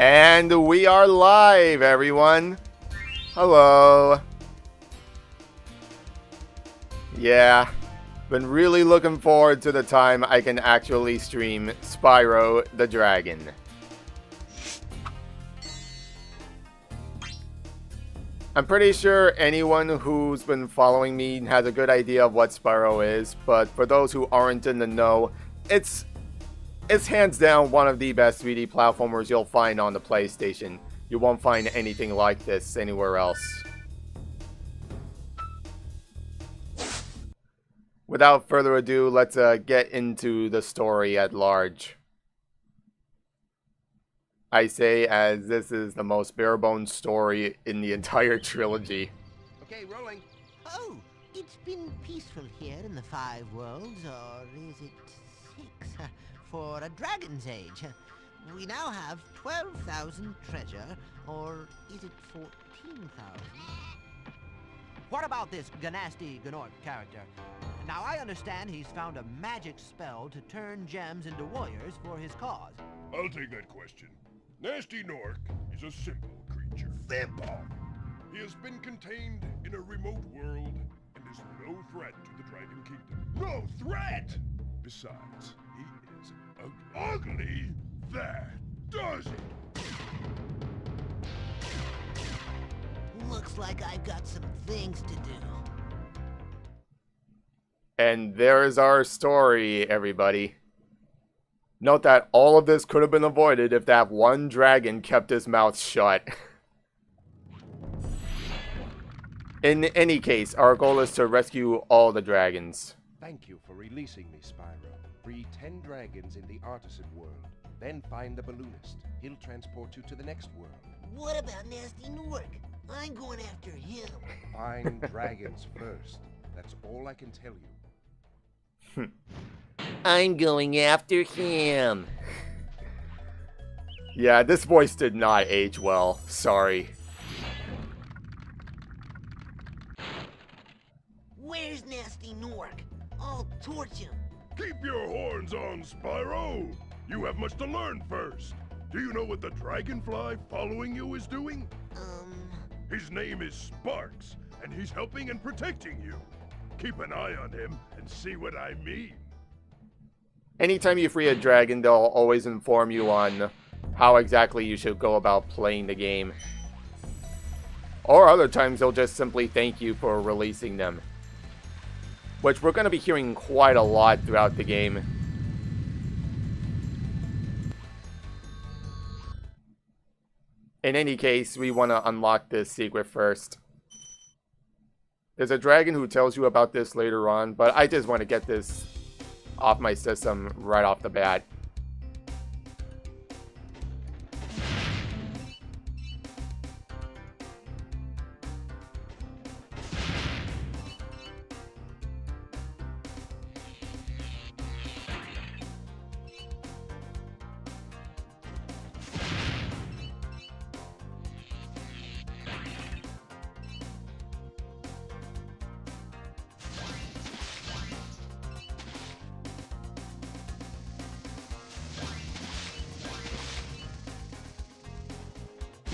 And we are live, everyone. Hello. Yeah, been really looking forward to the time I can actually stream Spyro the Dragon. I'm pretty sure anyone who's been following me has a good idea of what Spyro is, but for those who aren't in the know, it's hands down one of the best 3D platformers you'll find on the PlayStation. You won't find anything like this anywhere else. Without further ado, let's get into the story at large. I say as this is the most bare-bones story in the entire trilogy. Okay, rolling. Oh, it's been peaceful here in the Five Worlds, or is it 6? For a dragon's age. We now have 12,000 treasure, or is it 14,000? What about this Ganasty Gnorc character? Now, I understand he's found a magic spell to turn gems into warriors for his cause. I'll take that question. Nasty Gnorc is a simple creature. Simple? He has been contained in a remote world and is no threat to the Dragon Kingdom. No threat! Besides, he is ugly. That does it! Looks like I've got some things to do. And there's our story, everybody. Note that all of this could have been avoided if that one dragon kept his mouth shut. In any case, our goal is to rescue all the dragons. Thank you for releasing me, Spyro. Free 10 dragons in the artisan world. Then find the balloonist. He'll transport you to the next world. What about Nasty Gnorc? I'm going after him. Find dragons first. That's all I can tell you. I'm going after him. Yeah, this voice did not age well. Sorry. Where's Nasty Gnorc? I'll torch him. Keep your horns on, Spyro! You have much to learn first. Do you know what the dragonfly following you is doing? His name is Sparks, and he's helping and protecting you. Keep an eye on him and see what I mean. Anytime you free a dragon, they'll always inform you on how exactly you should go about playing the game. Or other times, they'll just simply thank you for releasing them. Which we're going to be hearing quite a lot throughout the game. In any case, we want to unlock this secret first. There's a dragon who tells you about this later on, but I just want to get this off my system right off the bat.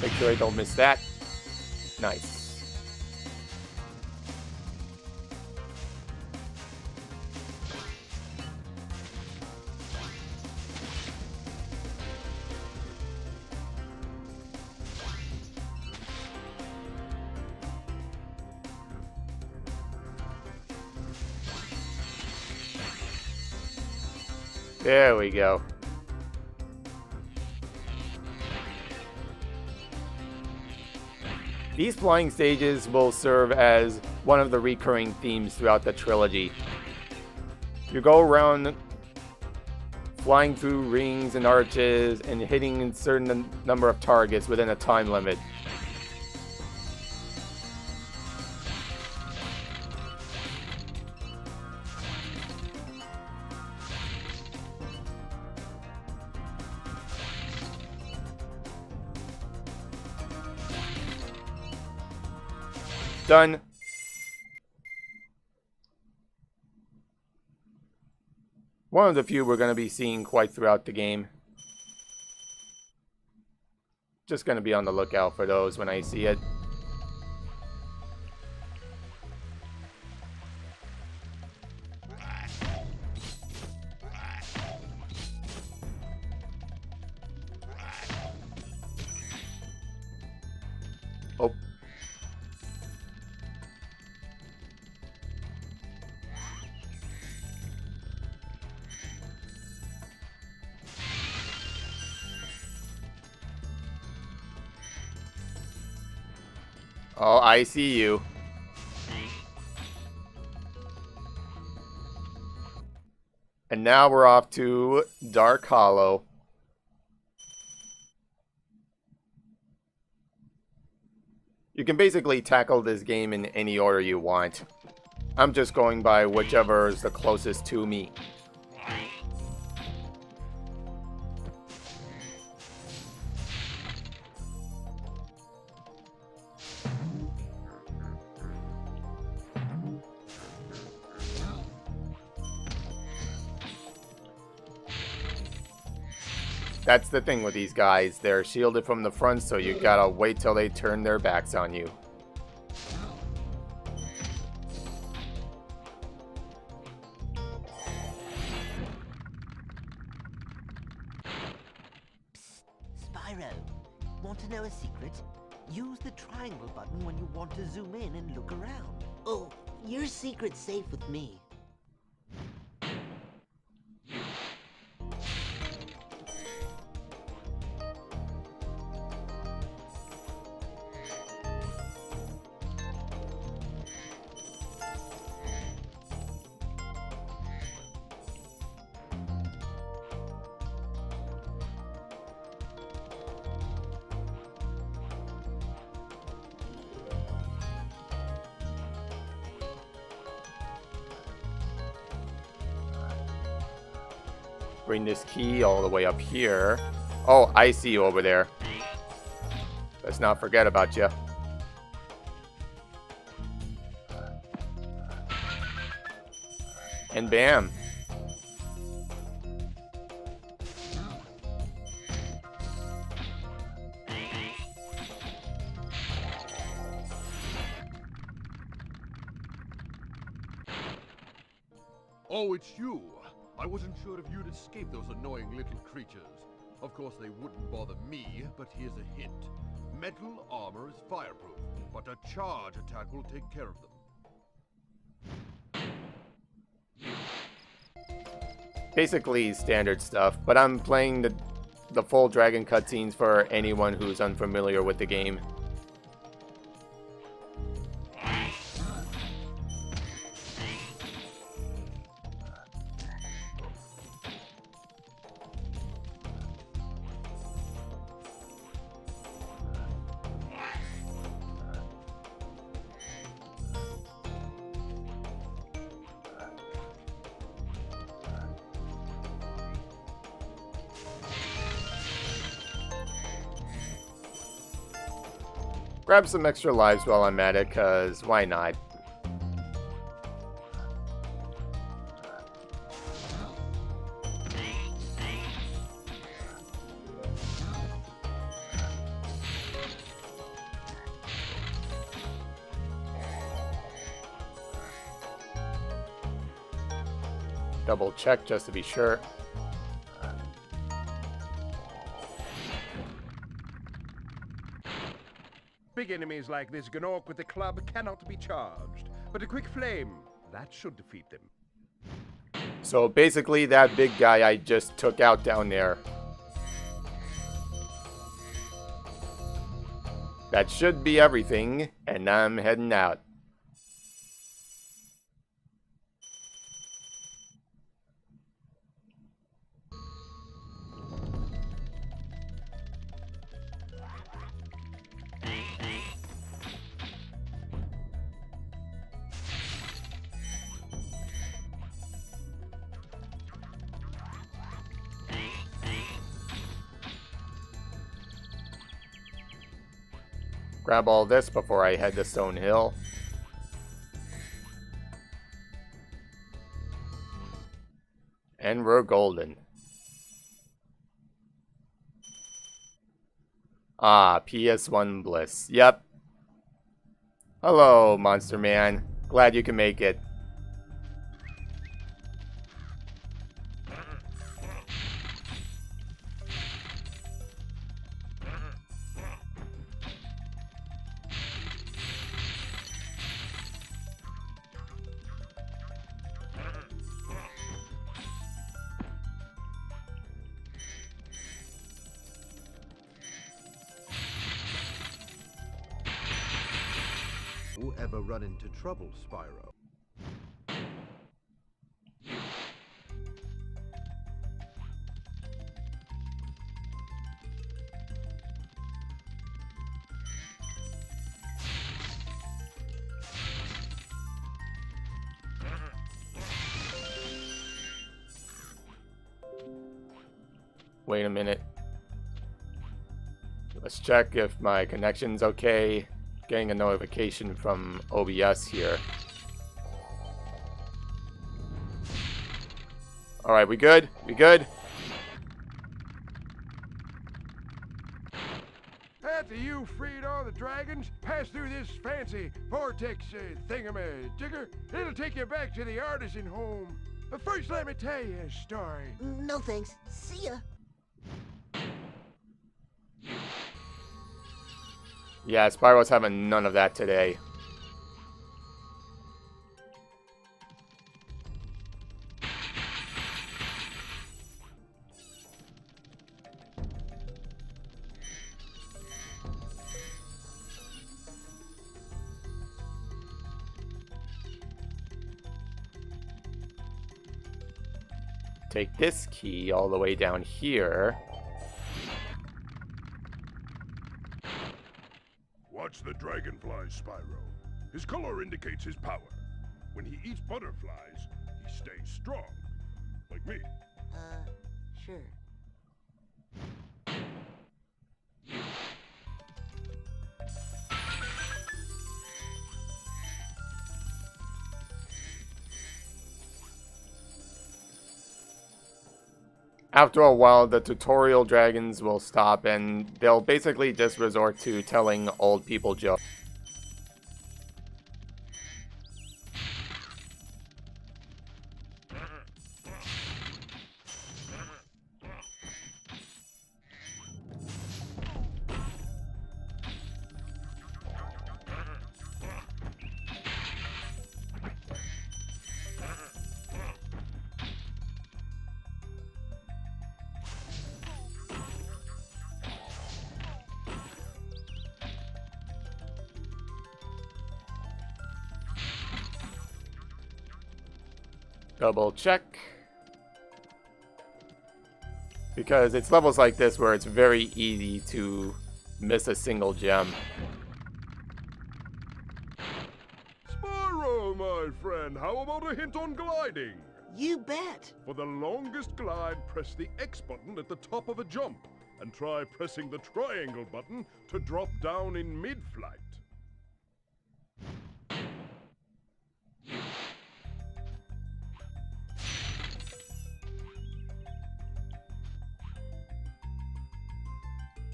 Make sure I don't miss that. Nice. There we go. These flying stages will serve as one of the recurring themes throughout the trilogy. You go around flying through rings and arches and hitting a certain number of targets within a time limit. Done. One of the few we're going to be seeing quite throughout the game. Just gonna be on the lookout for those when I see it. Oh. Oh, I see you. And now we're off to Dark Hollow. You can basically tackle this game in any order you want. I'm just going by whichever is the closest to me. That's the thing with these guys. They're shielded from the front, so you gotta wait till they turn their backs on you. Spyro, want to know a secret? Use the triangle button when you want to zoom in and look around. Oh, your secret's safe with me. Bring this key all the way up here. Oh, I see you over there. Let's not forget about you. And bam. Oh, it's you. I wasn't sure if you'd escape those annoying little creatures. Of course, they wouldn't bother me, but here's a hint. Metal armor is fireproof, but a charge attack will take care of them. Basically standard stuff, but I'm playing the full dragon cutscenes for anyone who's unfamiliar with the game. Grab some extra lives while I'm at it, cause why not? Double check just to be sure. Big enemies like this Gnorc with the club cannot be charged, but a quick flame, that should defeat them. So basically that big guy I just took out down there. That should be everything, and I'm heading out. Grab all this before I head to Stone Hill. And we're golden. Ah, PS1 Bliss. Yep. Hello, Monster Man. Glad you can make it. You ever run into trouble, Spyro? Wait a minute. Let's check if my connection's okay. Getting a notification from OBS here. Alright, we good? We good? After you freed all the dragons, pass through this fancy vortex thingamajigger. It'll take you back to the artisan home. But first, let me tell you a story. No thanks. See ya. Yeah, Spyro's having none of that today. Take this key all the way down here. Watch the dragonfly, Spyro. His color indicates his power. When he eats butterflies, he stays strong. Like me. Sure. After a while, the tutorial dragons will stop and they'll basically just resort to telling old people jokes. Double check. Because it's levels like this where it's very easy to miss a single gem. Spyro, my friend, how about a hint on gliding? You bet. For the longest glide, press the X button at the top of a jump, and try pressing the triangle button to drop down in mid-flight.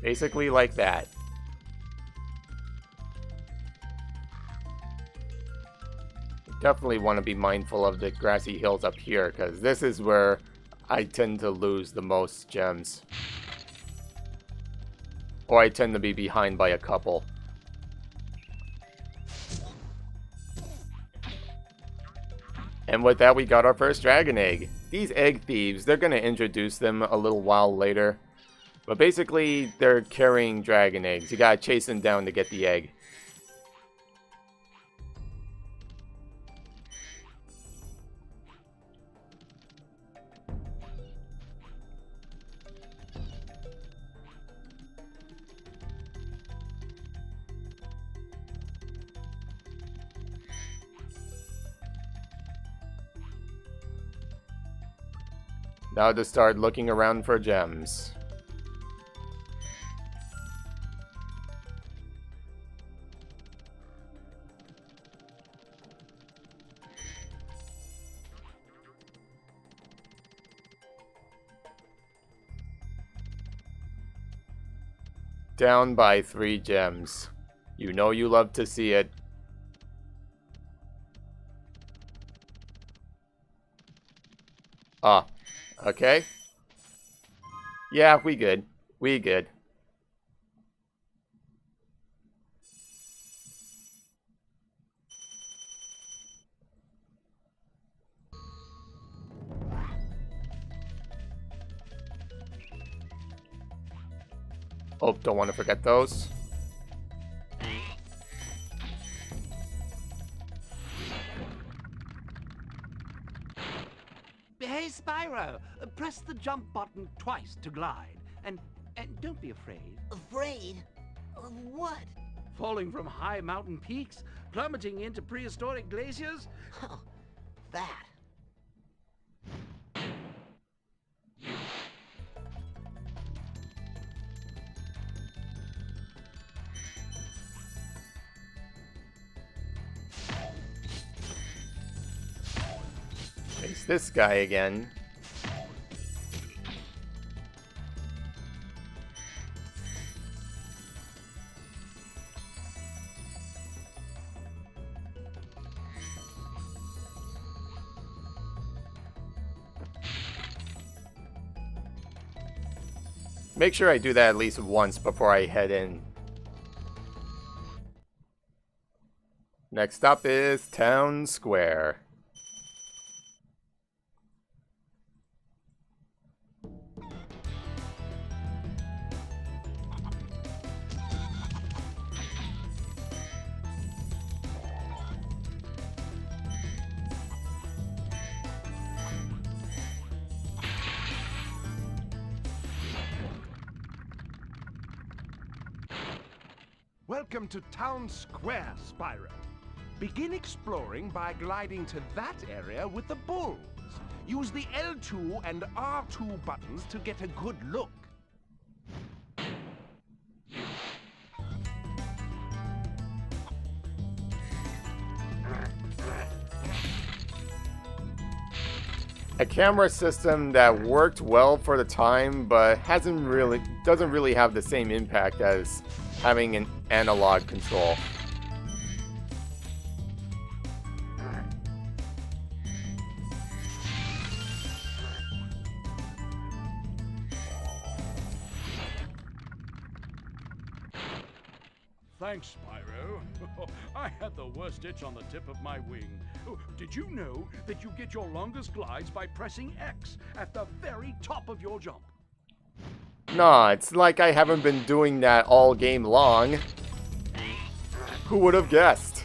Basically like that. Definitely want to be mindful of the grassy hills up here, because this is where I tend to lose the most gems. Or I tend to be behind by a couple. And with that, we got our first dragon egg. These egg thieves, they're going to introduce them a little while later. But basically, they're carrying dragon eggs. You gotta chase them down to get the egg. Now to start looking around for gems. down by 3 gems. You know you love to see it. Ah, okay. Yeah, we good. We good. Oh, don't want to forget those. Hey, Spyro, press the jump button twice to glide. And don't be afraid. Afraid? Of what? Falling from high mountain peaks? Plummeting into prehistoric glaciers? Oh, that. Face this guy again. Make sure I do that at least once before I head in. Next up is Town Square. Welcome to Town Square, Spyro. Begin exploring by gliding to that area with the bulls. Use the L2 and R2 buttons to get a good look. A camera system that worked well for the time, but doesn't really have the same impact as having an analog control. Thanks, Spyro. I had the worst itch on the tip of my wing. Oh, did you know that you get your longest glides by pressing X at the very top of your jump? Nah, it's like I haven't been doing that all game long. Who would have guessed?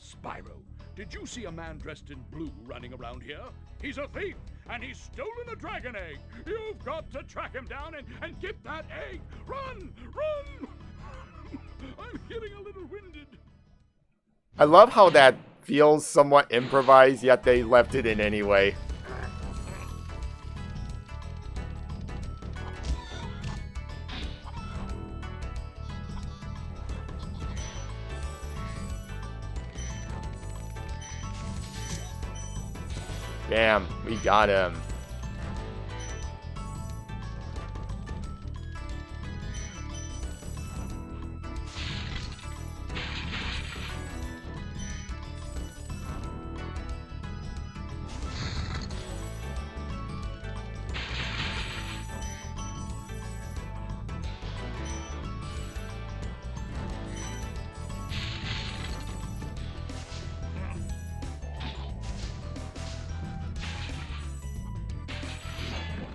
Spyro, did you see a man dressed in blue running around here? He's a thief, and he's stolen a dragon egg. You've got to track him down and get that egg. Run! Run! I'm getting a little winded. I love how that feels somewhat improvised, yet they left it in anyway. Damn, we got him.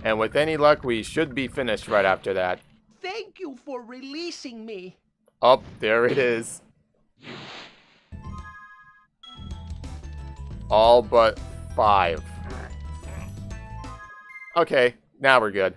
And with any luck, we should be finished right after that. Thank you for releasing me. Oh, there it is. All but 5. Okay, now we're good.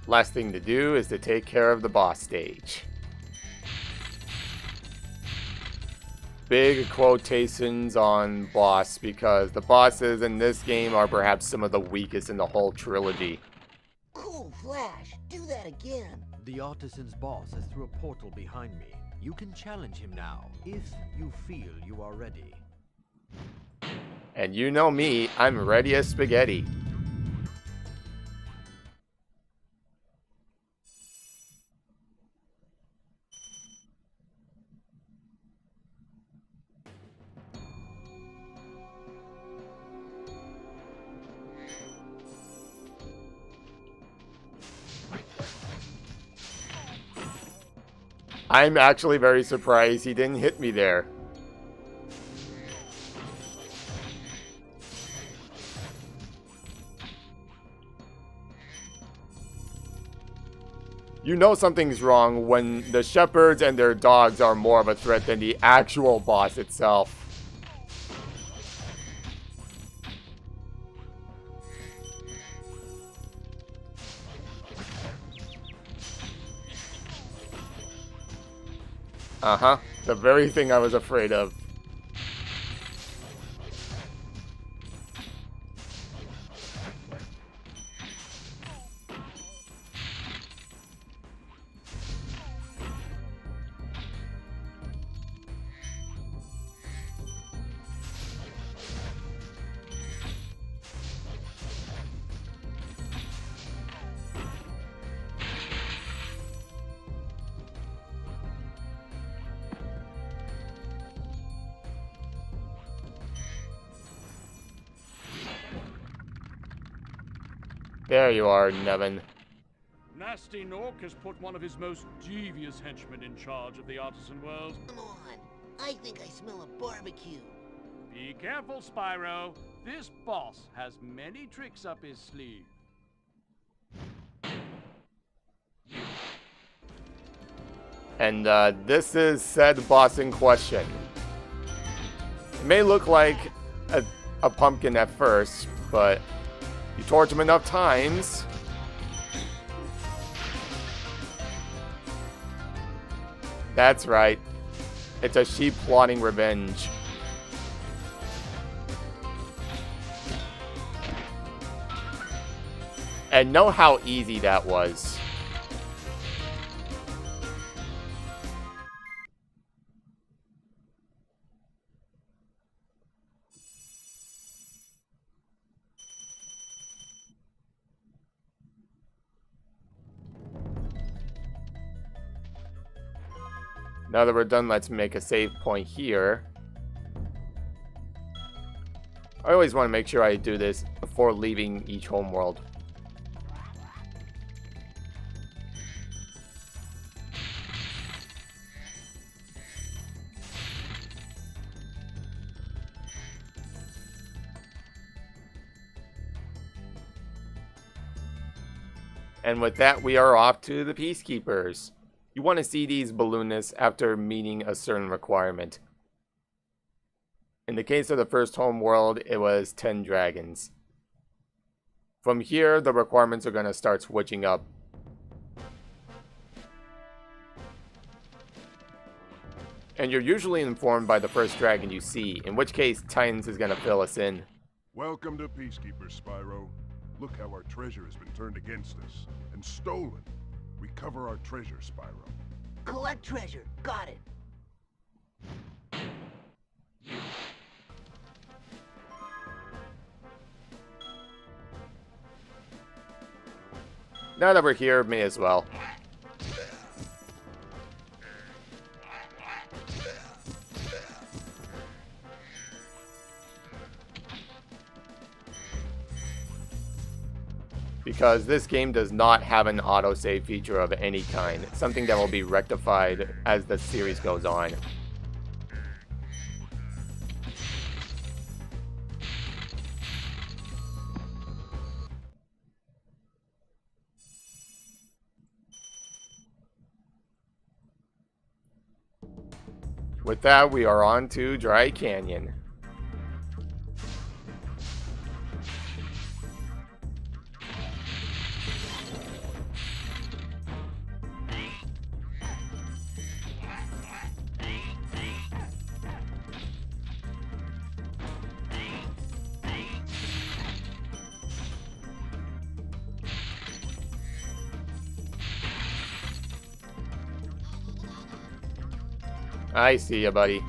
Last thing to do is to take care of the boss stage. Big quotations on boss, because the bosses in this game are perhaps some of the weakest in the whole trilogy. Cool, Flash. Do that again. The artisan's boss is through a portal behind me. You can challenge him now, if you feel you are ready. And you know me, I'm ready as spaghetti. I'm actually very surprised he didn't hit me there. You know something's wrong when the shepherds and their dogs are more of a threat than the actual boss itself. Uh-huh. The very thing I was afraid of. There you are, Nevin. Nasty Nork has put one of his most devious henchmen in charge of the artisan world. Come on. I think I smell a barbecue. Be careful, Spyro. This boss has many tricks up his sleeve. And this is said boss in question. It may look like a pumpkin at first, but you torch him enough times. That's right. It's a sheep plotting revenge. And know how easy that was. Now that we're done, let's make a save point here. I always want to make sure I do this before leaving each homeworld. And with that, we are off to the Peacekeepers. You want to see these balloonists after meeting a certain requirement. In the case of the first homeworld, it was 10 dragons. From here, the requirements are going to start switching up. And you're usually informed by the first dragon you see, in which case Titans is going to fill us in. Welcome to Peacekeepers, Spyro. Look how our treasure has been turned against us and stolen. Recover our treasure, Spyro. Collect treasure. Got it. Now that we're here, may as well. Because this game does not have an autosave feature of any kind. It's something that will be rectified as the series goes on. With that, we are on to Dry Canyon. I see ya, buddy.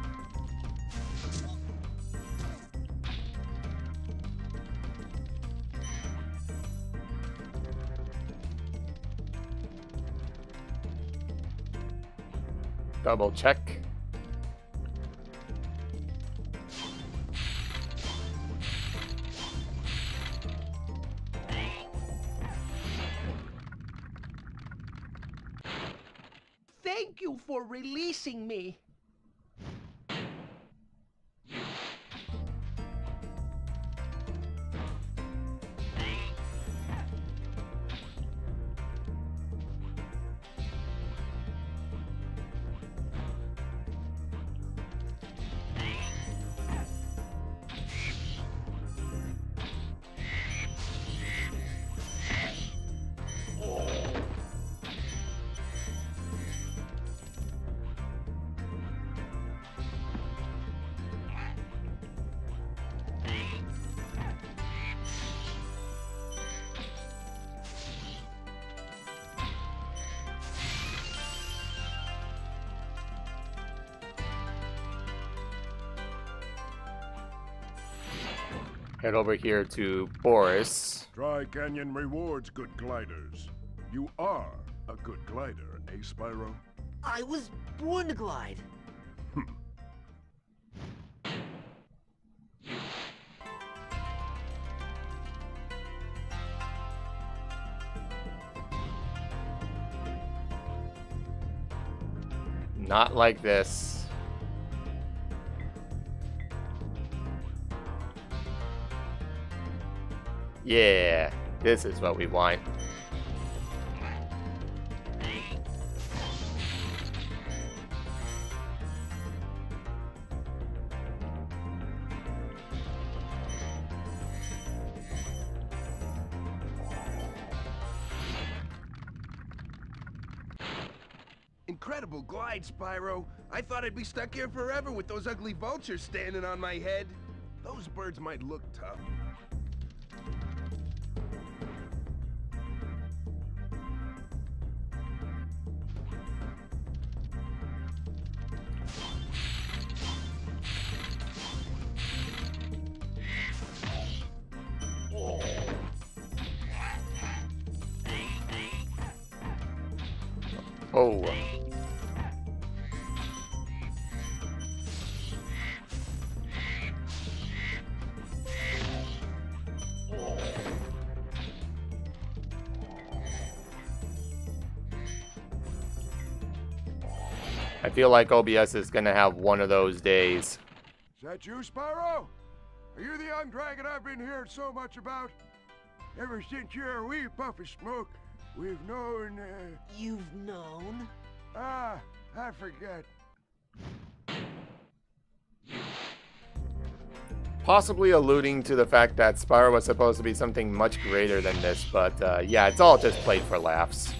Double check. Thank you for releasing me. Head over here to Boris. Dry Canyon rewards good gliders. You are a good glider, eh, Spyro? I was born to glide. Not like this. Yeah, this is what we want. Incredible glide, Spyro. I thought I'd be stuck here forever with those ugly vultures standing on my head. Those birds might look tough. Oh. I feel like OBS is gonna have one of those days. Is that you, Spyro? Are you the young dragon I've been hearing so much about? Ever since you're a wee puff of smoke, we've known, You've known? I forget. Possibly alluding to the fact that Spyro was supposed to be something much greater than this, but yeah, it's all just played for laughs.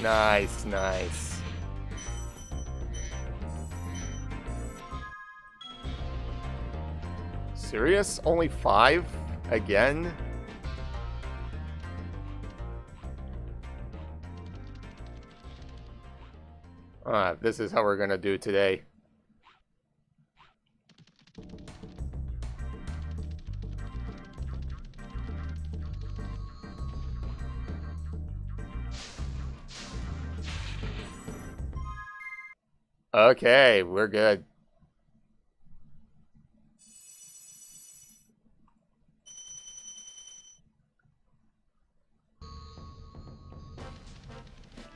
Nice, nice. Serious? Only 5? Again? This is how we're gonna do today. Okay, we're good.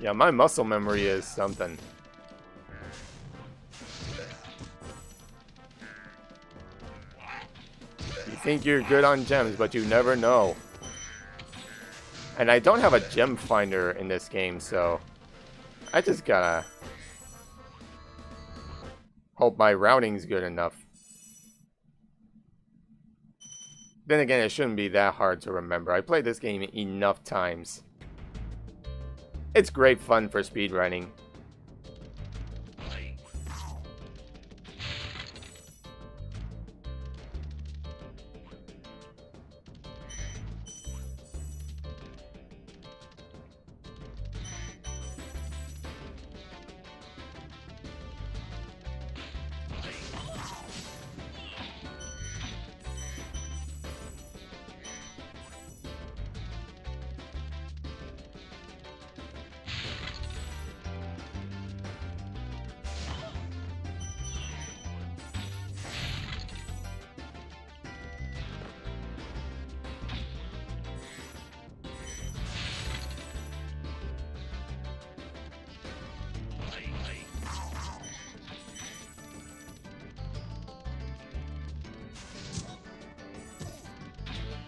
Yeah, my muscle memory is something. You think you're good on gems, but you never know. And I don't have a gem finder in this game, so I just gotta hope my routing's good enough. Then again, it shouldn't be that hard to remember. I played this game enough times. It's great fun for speedrunning.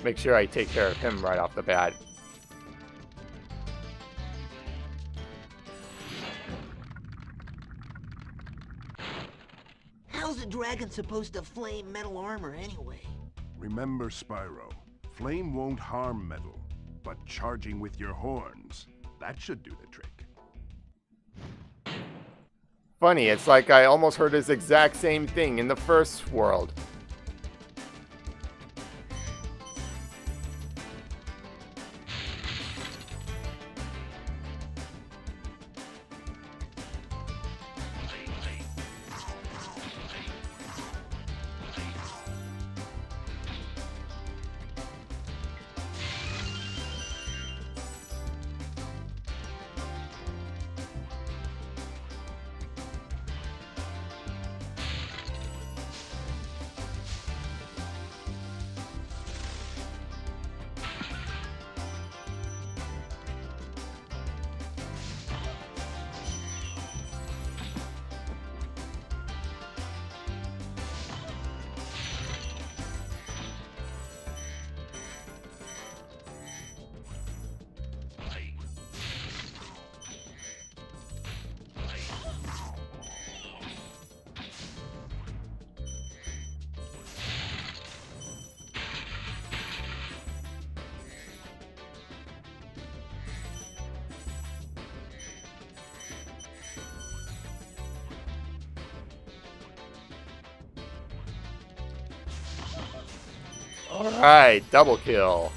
Make sure I take care of him right off the bat. How's a dragon supposed to flame metal armor anyway? Remember, Spyro, flame won't harm metal, but charging with your horns, that should do the trick. Funny, it's like I almost heard this exact same thing in the first world. Alright, double kill.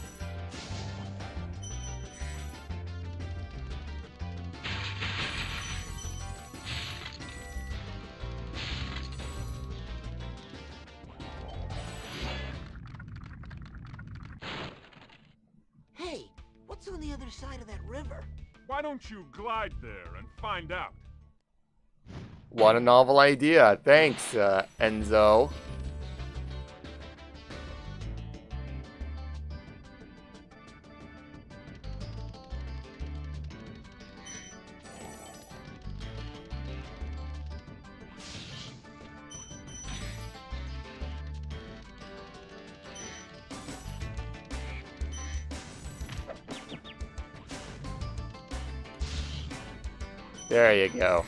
Hey, what's on the other side of that river? Why don't you glide there and find out? What a novel idea. Thanks, Enzo. There you go.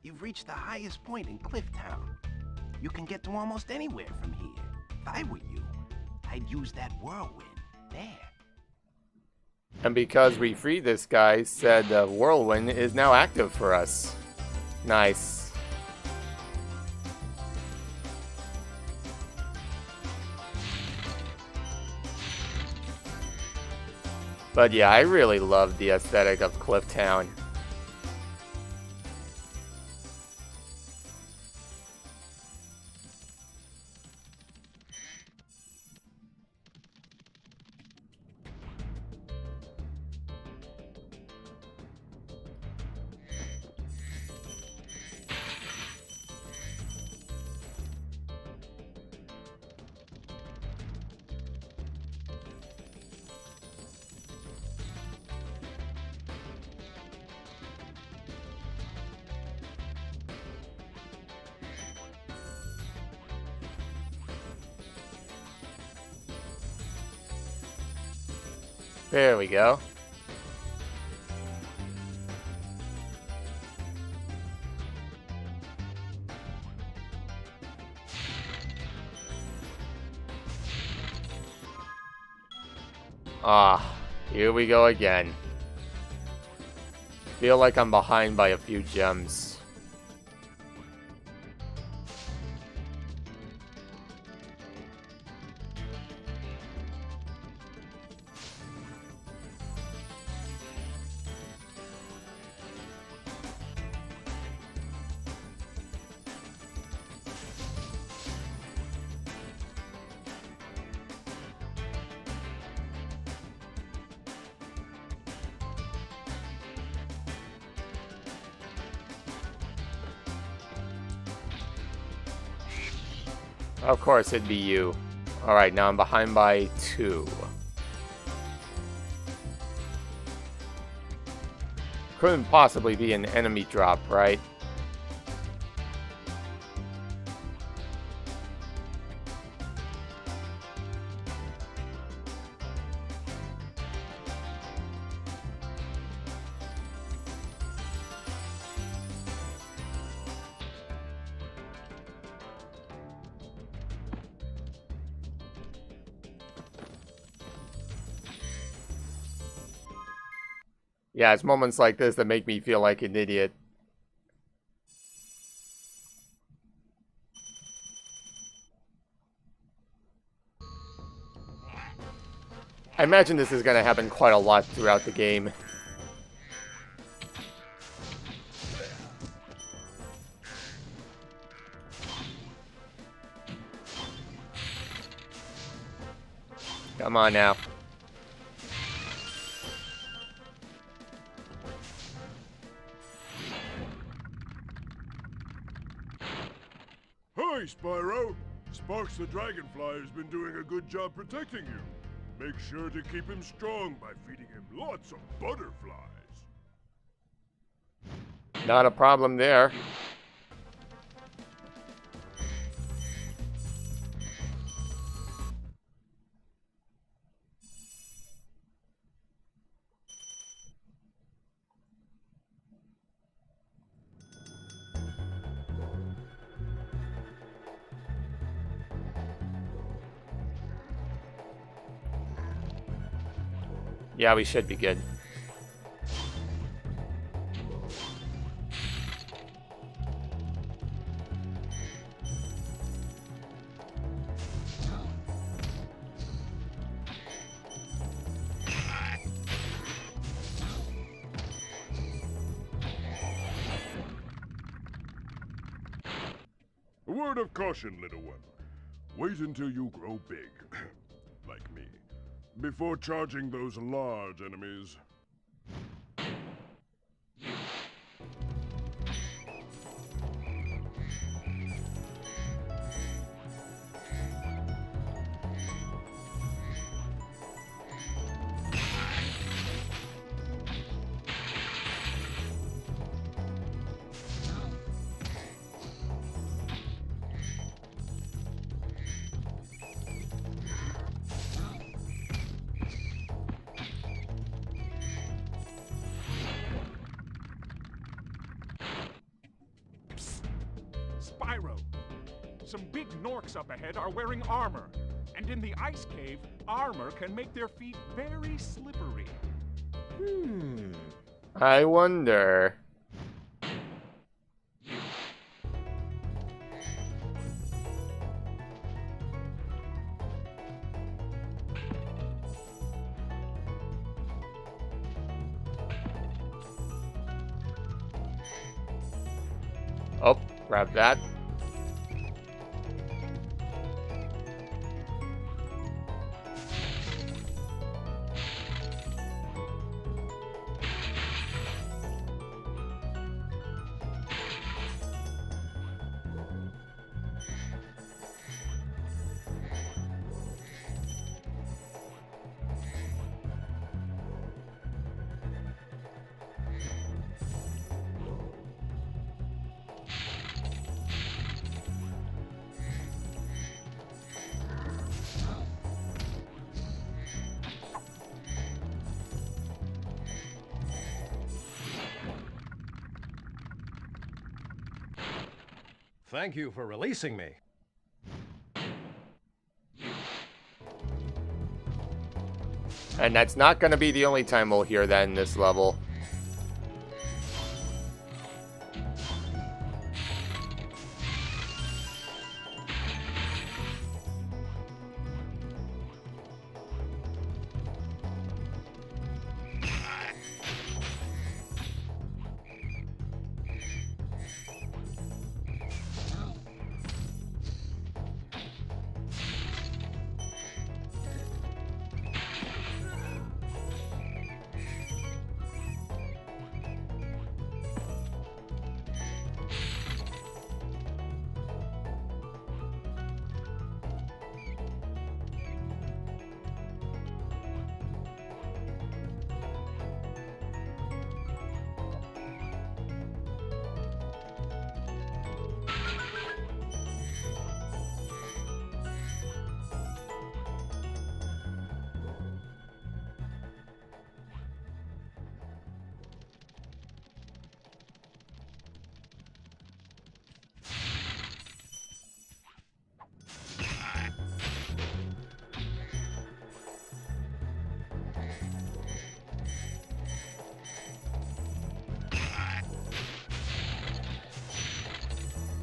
You've reached the highest point in Clifftown. You can get to almost anywhere from here. If I were you, I'd use that whirlwind there. And because we freed this guy, said whirlwind is now active for us. Nice. But yeah, I really love the aesthetic of Clifftown. There we go. Ah, here we go again. Feel like I'm behind by a few gems. Of course, it'd be you. Alright, now I'm behind by 2. Couldn't possibly be an enemy drop, right? Yeah, it's moments like this that make me feel like an idiot. I imagine this is going to happen quite a lot throughout the game. Come on now. Hi, Spyro! Sparks the Dragonfly has been doing a good job protecting you. Make sure to keep him strong by feeding him lots of butterflies. Not a problem there. Yeah, we should be good. A word of caution, little one. Wait until you grow big, like me, before charging those large enemies. Spyro! Some big Norks up ahead are wearing armor. And in the ice cave, armor can make their feet very slippery. I wonder. Oh, grab that. Thank you for releasing me. And that's not going to be the only time we'll hear that in this level.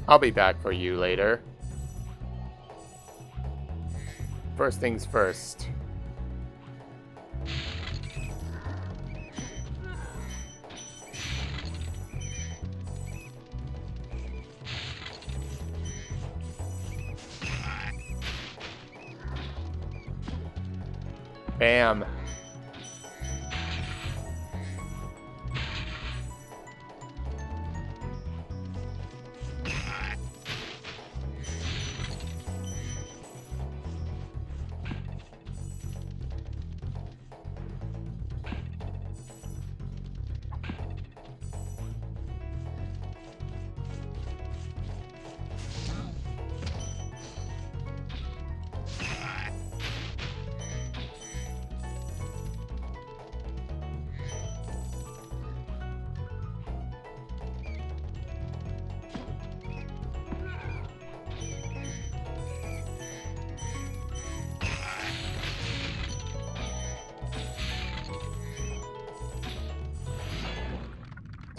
I'll be back for you later. First things first. Bam.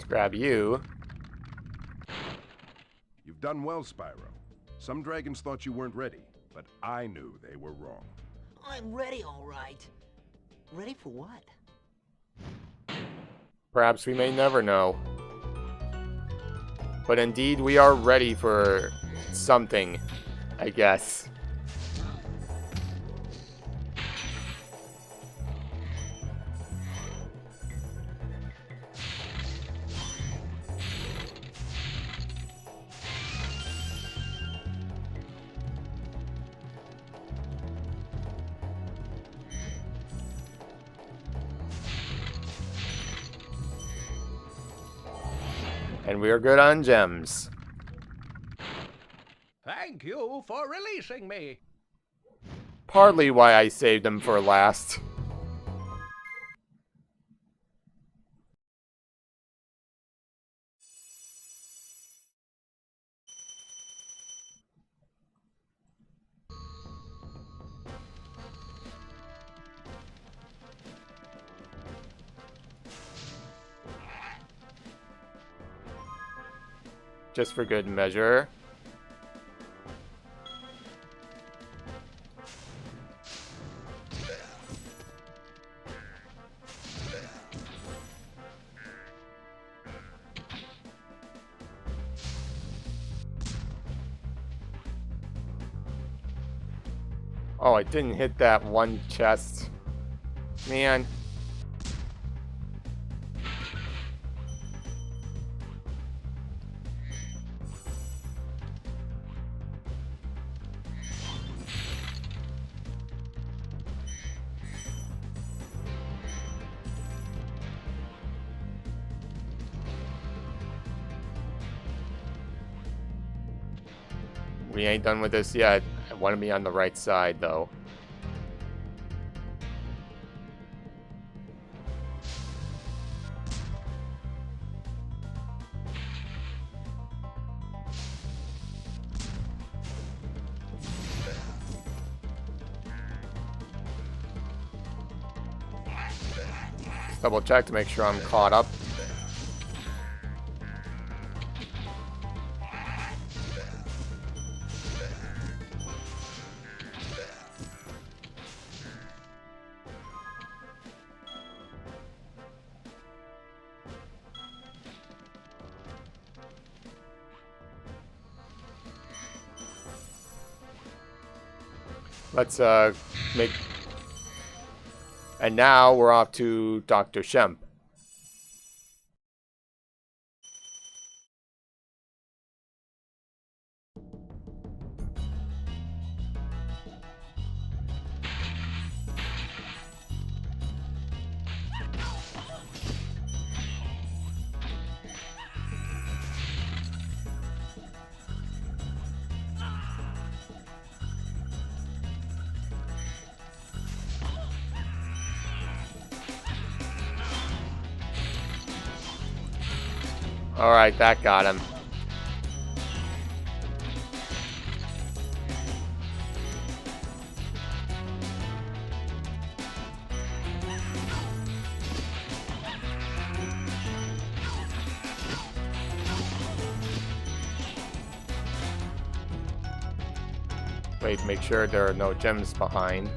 Grab you. You've done well, Spyro. Some dragons thought you weren't ready, but I knew they were wrong. I'm ready, all right. Ready for what? Perhaps we may never know. But indeed, we are ready for something, I guess. And we are good on gems. Thank you for releasing me. Partly why I saved them for last. just for good measure. Oh, I didn't hit that one chest. Man. We ain't done with this yet. I want to be on the right side, though. Just double check to make sure I'm caught up. Let's make... And now we're off to Dr. Shemp. Alright, that got him. Wait, make sure there are no gems behind.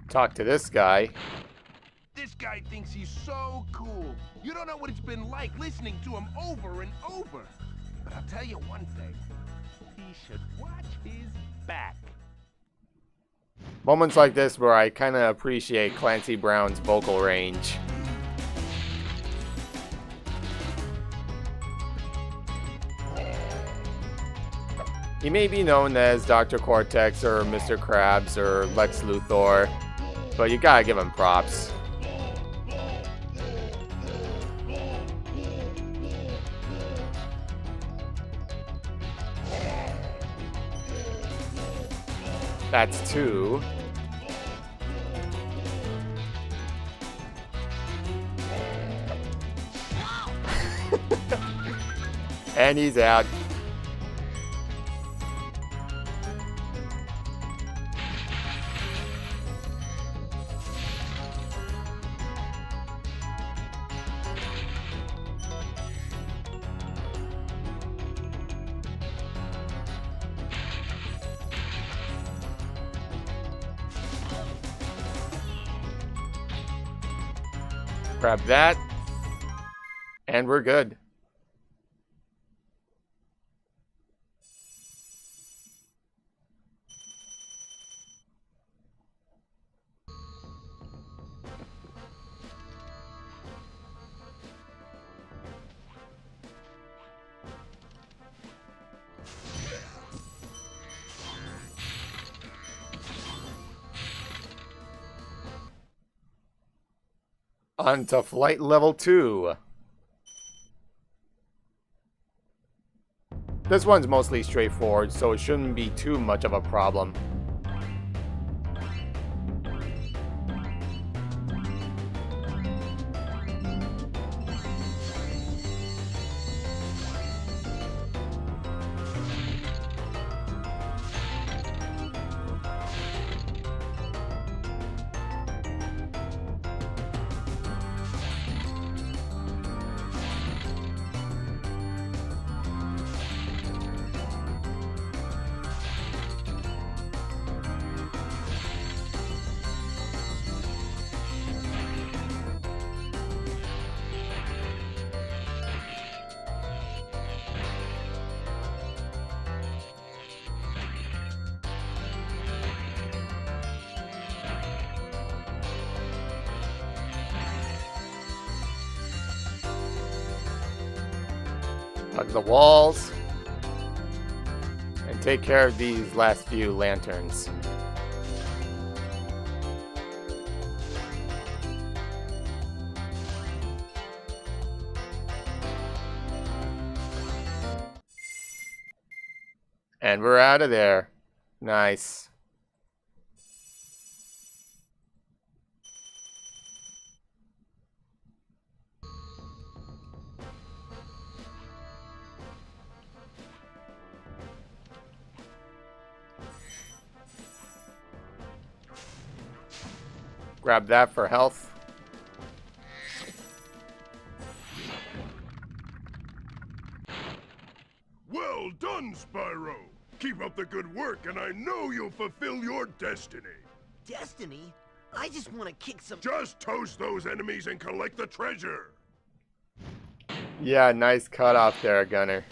Talk to this guy. This guy thinks he's so cool. You don't know what it's been like listening to him over and over. But I'll tell you one thing. He should watch his back. Moments like this where I kind of appreciate Clancy Brown's vocal range. He may be known as Dr. Cortex or Mr. Krabs or Lex Luthor, but you gotta give him props. That's two. And he's out. Grab that, and we're good. On to flight level 2. This one's mostly straightforward, so it shouldn't be too much of a problem. Hug the walls. And take care of these last few lanterns. And we're out of there. Nice. Grab that for health. Well done, Spyro! Keep up the good work, and I know you'll fulfill your destiny. Destiny? I just want to kick some... Just toast those enemies and collect the treasure! Yeah, nice cutoff there, Gunner.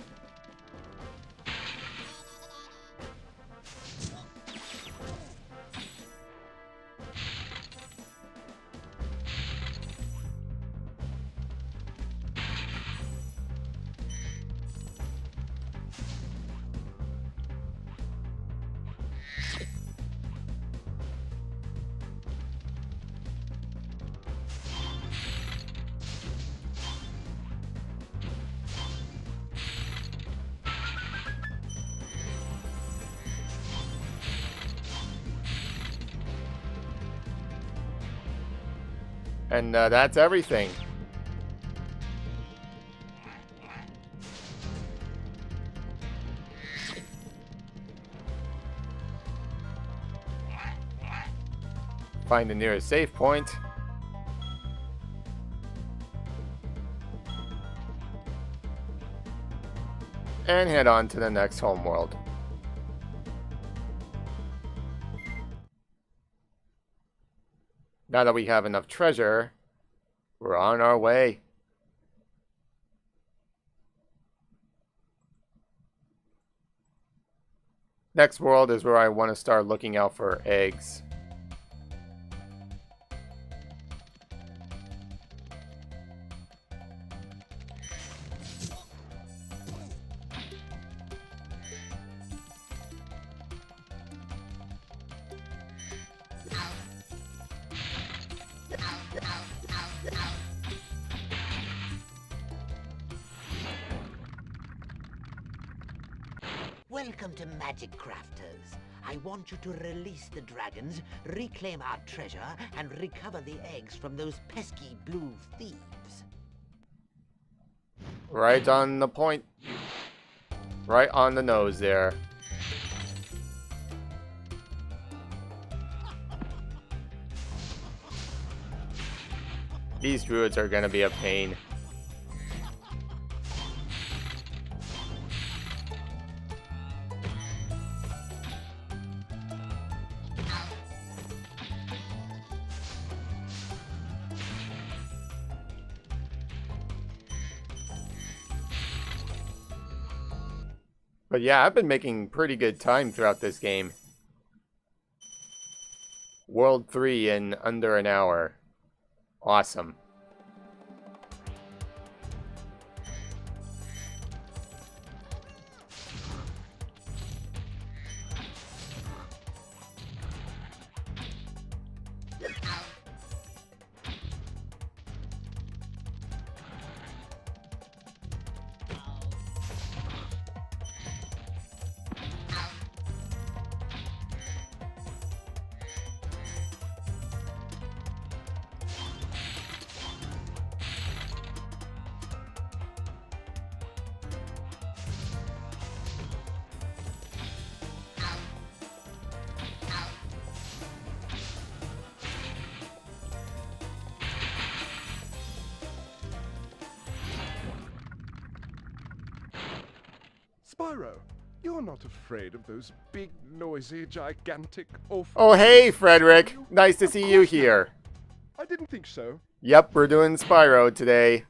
And that's everything. Find the nearest save point. And head on to the next homeworld. Now that we have enough treasure, we're on our way. Next world is where I want to start looking out for eggs. Welcome to Magic Crafters. I want you to release the dragons, reclaim our treasure, and recover the eggs from those pesky blue thieves. Right on the point. Right on the nose there. These druids are gonna be a pain. But yeah, I've been making pretty good time throughout this game. World 3 in under an hour. Awesome. Spyro, you're not afraid of those big, noisy, gigantic, awful... Oh, hey, Frederick. Nice to see you here. I didn't think so. Yep, we're doing Spyro today.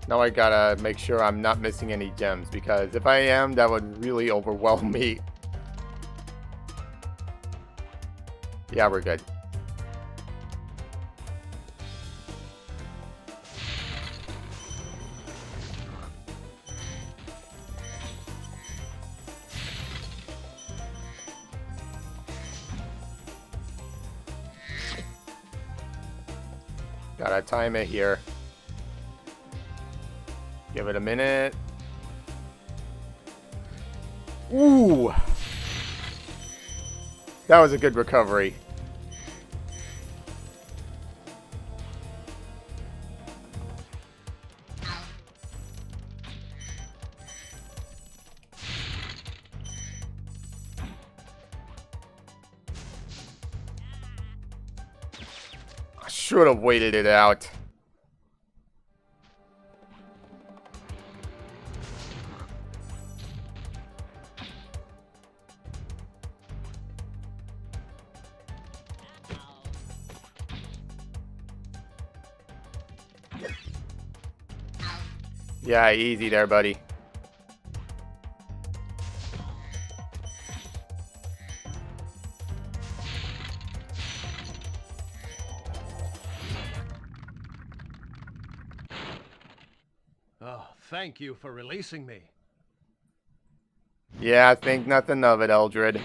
Now I gotta make sure I'm not missing any gems, because if I am, that would really overwhelm me. Yeah, we're good. Gotta time it here. Give it a minute. Ooh! That was a good recovery. I should have waited it out. Yeah, easy there, buddy. Oh, thank you for releasing me. Yeah, think nothing of it, Eldred.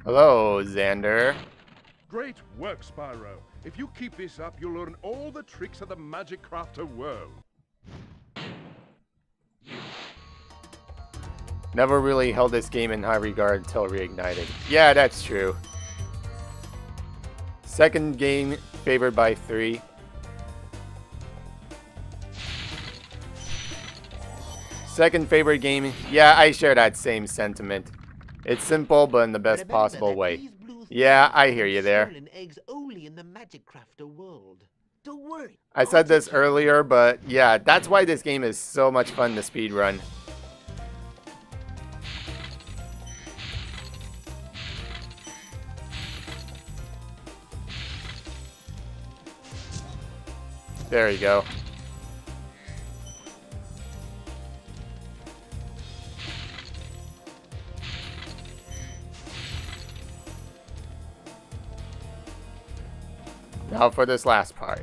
Hello, Xander. Great work, Spyro. If you keep this up, you'll learn all the tricks of the Magic Crafter world. Never really held this game in high regard until Reignited. Yeah, that's true. Second game favored by 3. Second favorite game. Yeah, I share that same sentiment. It's simple, but in the best possible way. Yeah, I hear you there. Eggs only in the Magic Crafter world. Don't worry. I said this earlier, but yeah, that's why this game is so much fun to speedrun. There you go. Now for this last part.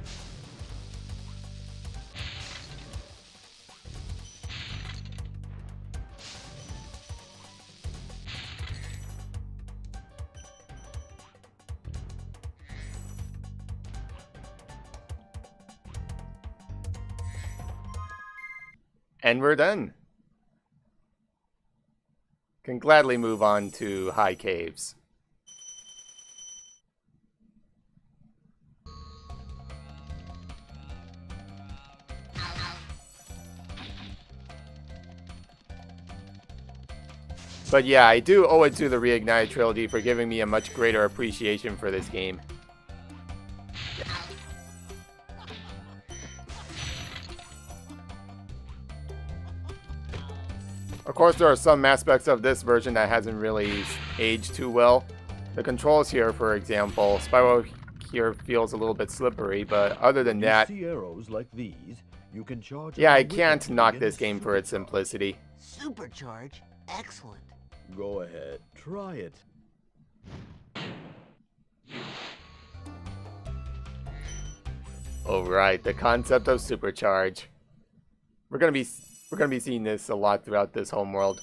And we're done. Can gladly move on to High Caves. But yeah, I do owe it to the Reignited trilogy for giving me a much greater appreciation for this game. Of course, there are some aspects of this version that hasn't really aged too well. The controls here, for example, Spyro here feels a little bit slippery, but other than that, see arrows like these, you can charge. Yeah, I can't knock this game for its simplicity. Supercharge? Excellent. Go ahead, try it. Alright, the concept of supercharge. We're gonna be seeing this a lot throughout this homeworld.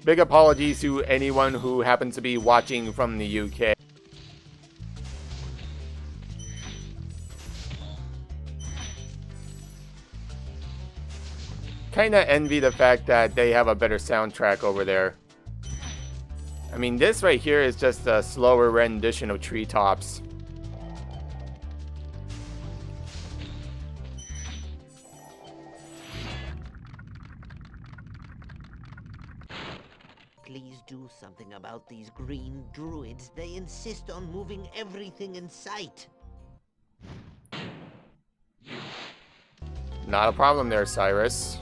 Big apologies to anyone who happens to be watching from the UK. Kinda envy the fact that they have a better soundtrack over there. I mean, this right here is just a slower rendition of Treetops. Please do something about these green druids. They insist on moving everything in sight. Not a problem there, Cyrus.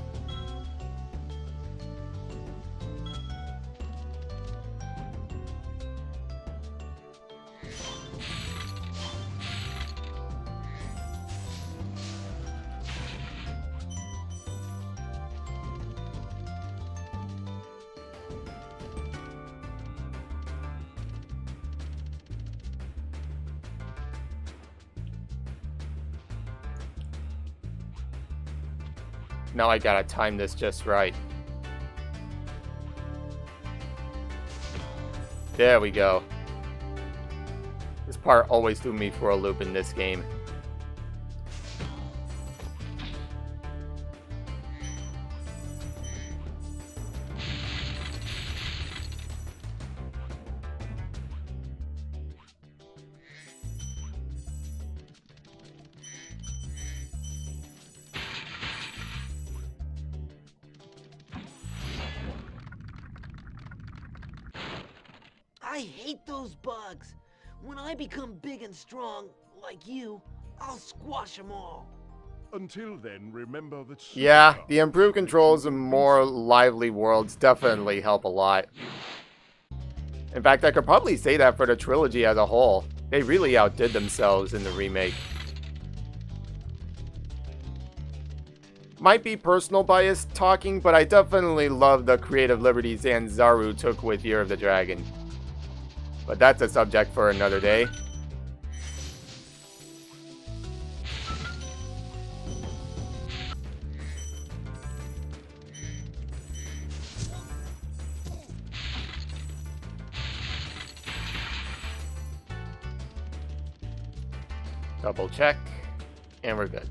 Now I gotta time this just right. There we go. This part always threw me for a loop in this game. I hate those bugs. When I become big and strong, like you, I'll squash them all. Until then, remember that... Yeah, the improved controls and more lively worlds definitely help a lot. In fact, I could probably say that for the trilogy as a whole. They really outdid themselves in the remake. Might be personal bias talking, but I definitely love the creative liberties Zanzaru took with Year of the Dragon. But that's a subject for another day. Double check, and we're good.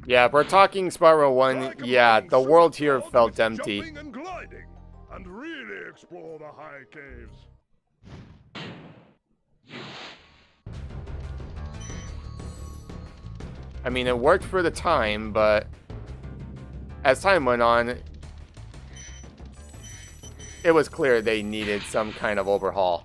Yeah, if we're talking Spyro 1, yeah, the world here felt empty. Jumping and gliding, and really explore the high caves. I mean, it worked for the time, but as time went on, it was clear they needed some kind of overhaul.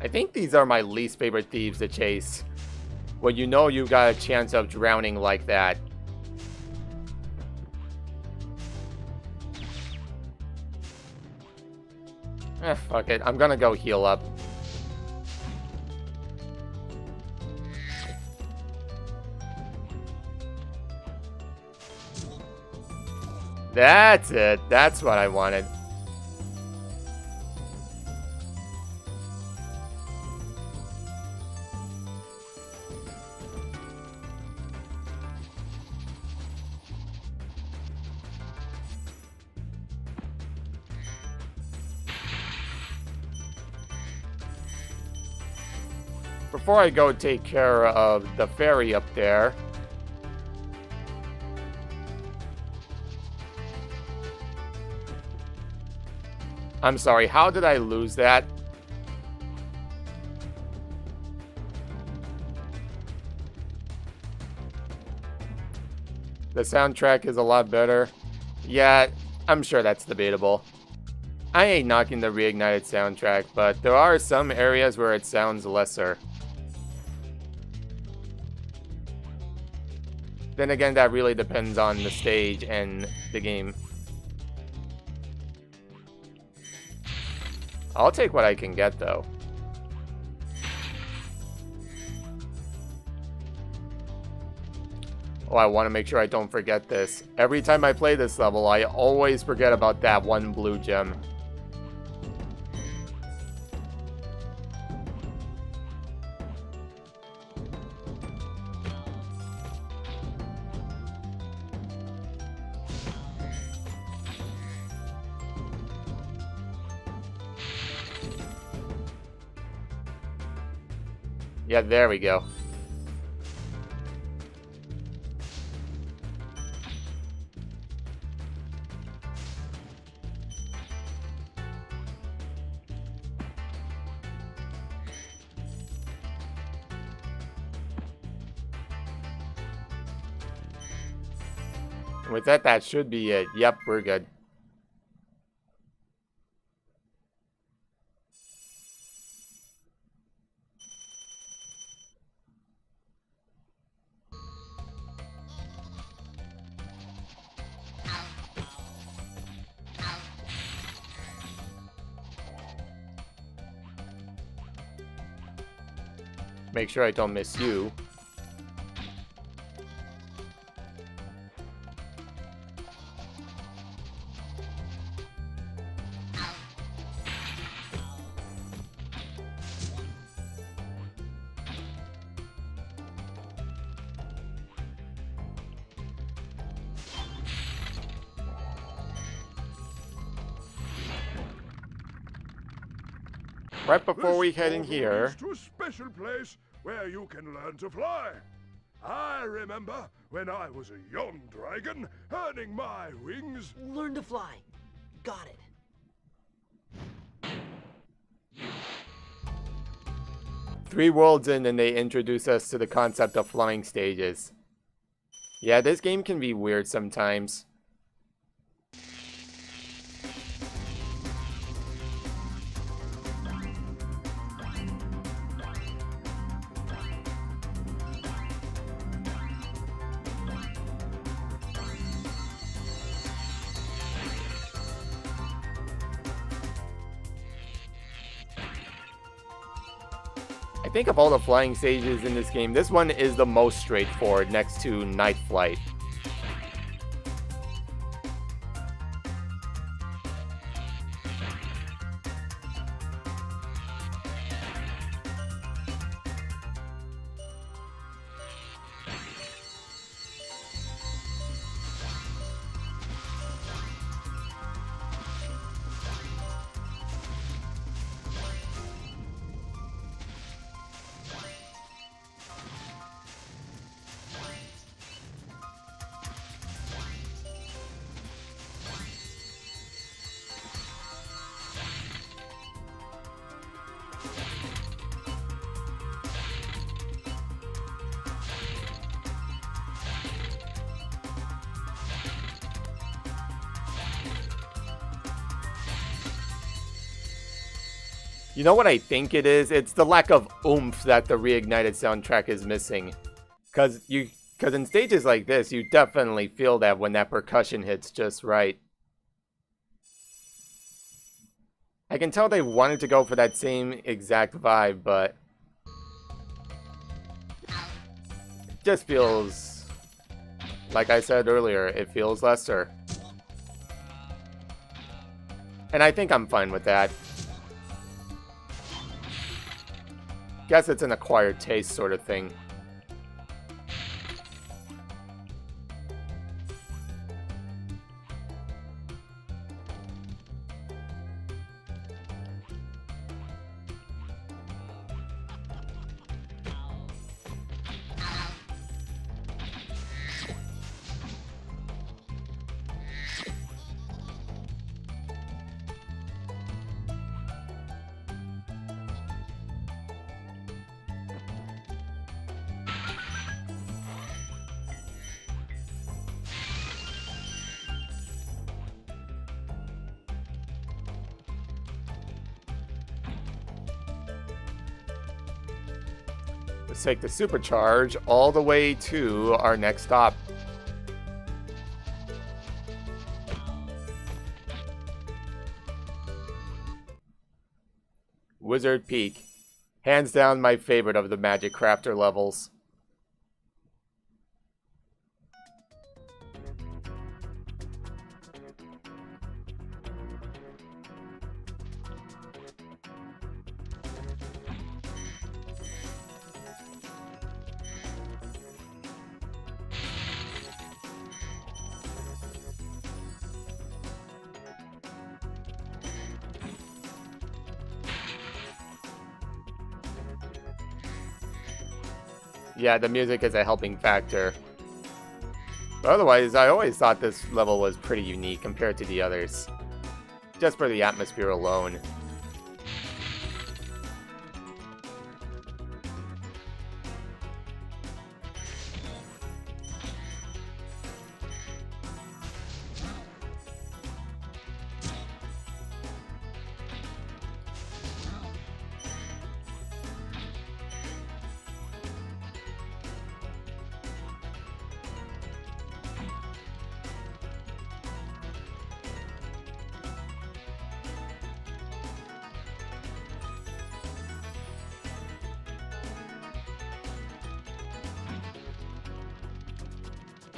I think these are my least favorite thieves to chase. When you know you got a chance of drowning like that. Fuck it. I'm gonna go heal up. That's it. That's what I wanted. Before I go take care of the ferry up there, I'm sorry, how did I lose that? The soundtrack is a lot better. Yeah, I'm sure that's debatable. I ain't knocking the reignited soundtrack, but there are some areas where it sounds lesser. Then again, that really depends on the stage and the game. I'll take what I can get, though. Oh, I want to make sure I don't forget this. Every time I play this level, I always forget about that one blue gem. Yeah, there we go. With that, that should be it. Yep, we're good. Make sure I don't miss you. Right before we head in here, to a special place where you can learn to fly. I remember when I was a young dragon, earning my wings. Learn to fly. Got it. 3 worlds in and they introduce us to the concept of flying stages. Yeah, this game can be weird sometimes. I think of all the flying stages in this game, this one is the most straightforward next to Night Flight. You know what I think it is? It's the lack of oomph that the reignited soundtrack is missing. Cause in stages like this, you definitely feel that when that percussion hits just right. I can tell they wanted to go for that same exact vibe, but it just feels, like I said earlier, it feels lesser. And I think I'm fine with that. Guess it's an acquired taste sort of thing. Let's take the supercharge all the way to our next stop. Wizard Peak. Hands down my favorite of the Magic Crafter levels. Yeah, the music is a helping factor. But otherwise, I always thought this level was pretty unique compared to the others. Just for the atmosphere alone.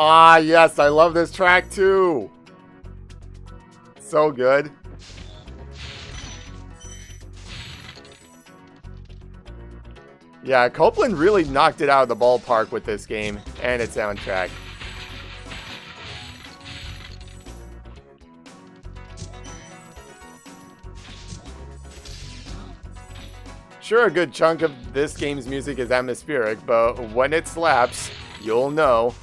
Ah, yes, I love this track too. So good. Yeah, Copeland really knocked it out of the ballpark with this game and its soundtrack. Sure, a good chunk of this game's music is atmospheric, but when it slaps, you'll know.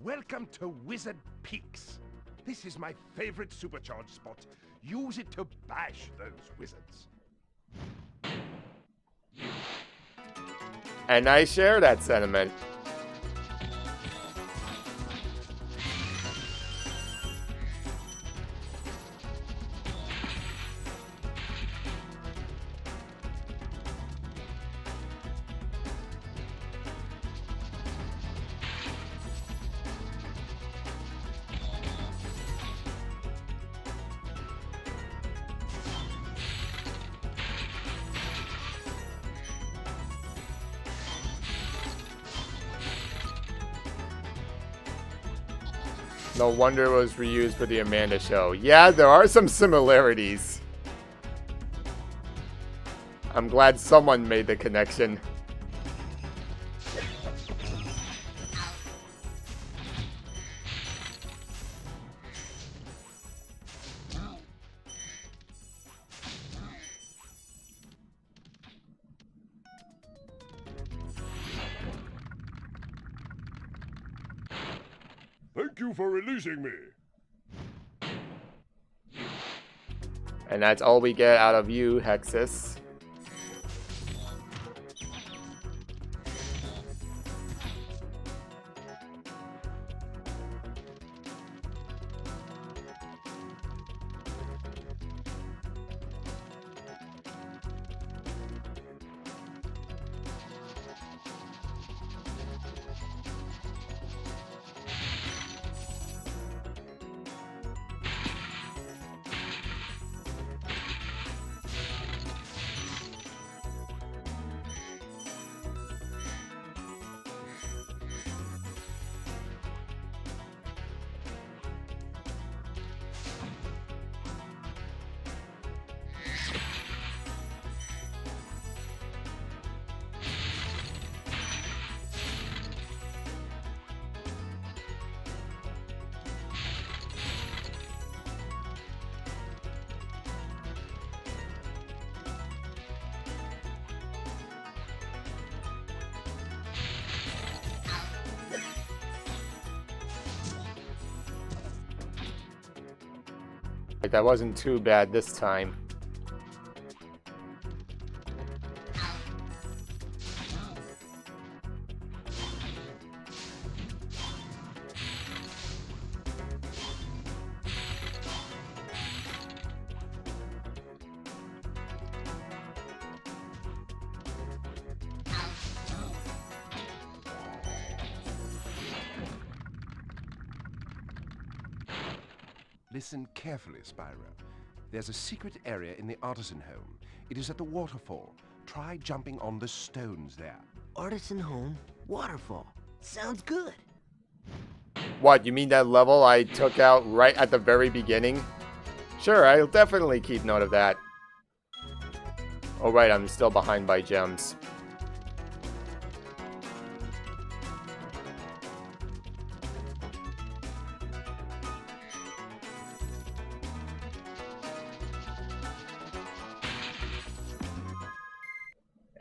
Welcome to Wizard Peaks. This is my favorite supercharge spot. Use it to bash those wizards. And I share that sentiment. No wonder it was reused for the Amanda show. Yeah, there are some similarities. I'm glad someone made the connection. Thank you for releasing me. And that's all we get out of you, Hexus. Like, that wasn't too bad this time. Listen carefully, Spyro. There's a secret area in the artisan home. It is at the waterfall. Try jumping on the stones there. Artisan home, waterfall. Sounds good. What, you mean that level I took out right at the very beginning? Sure, I'll definitely keep note of that. Oh right, I'm still behind by gems.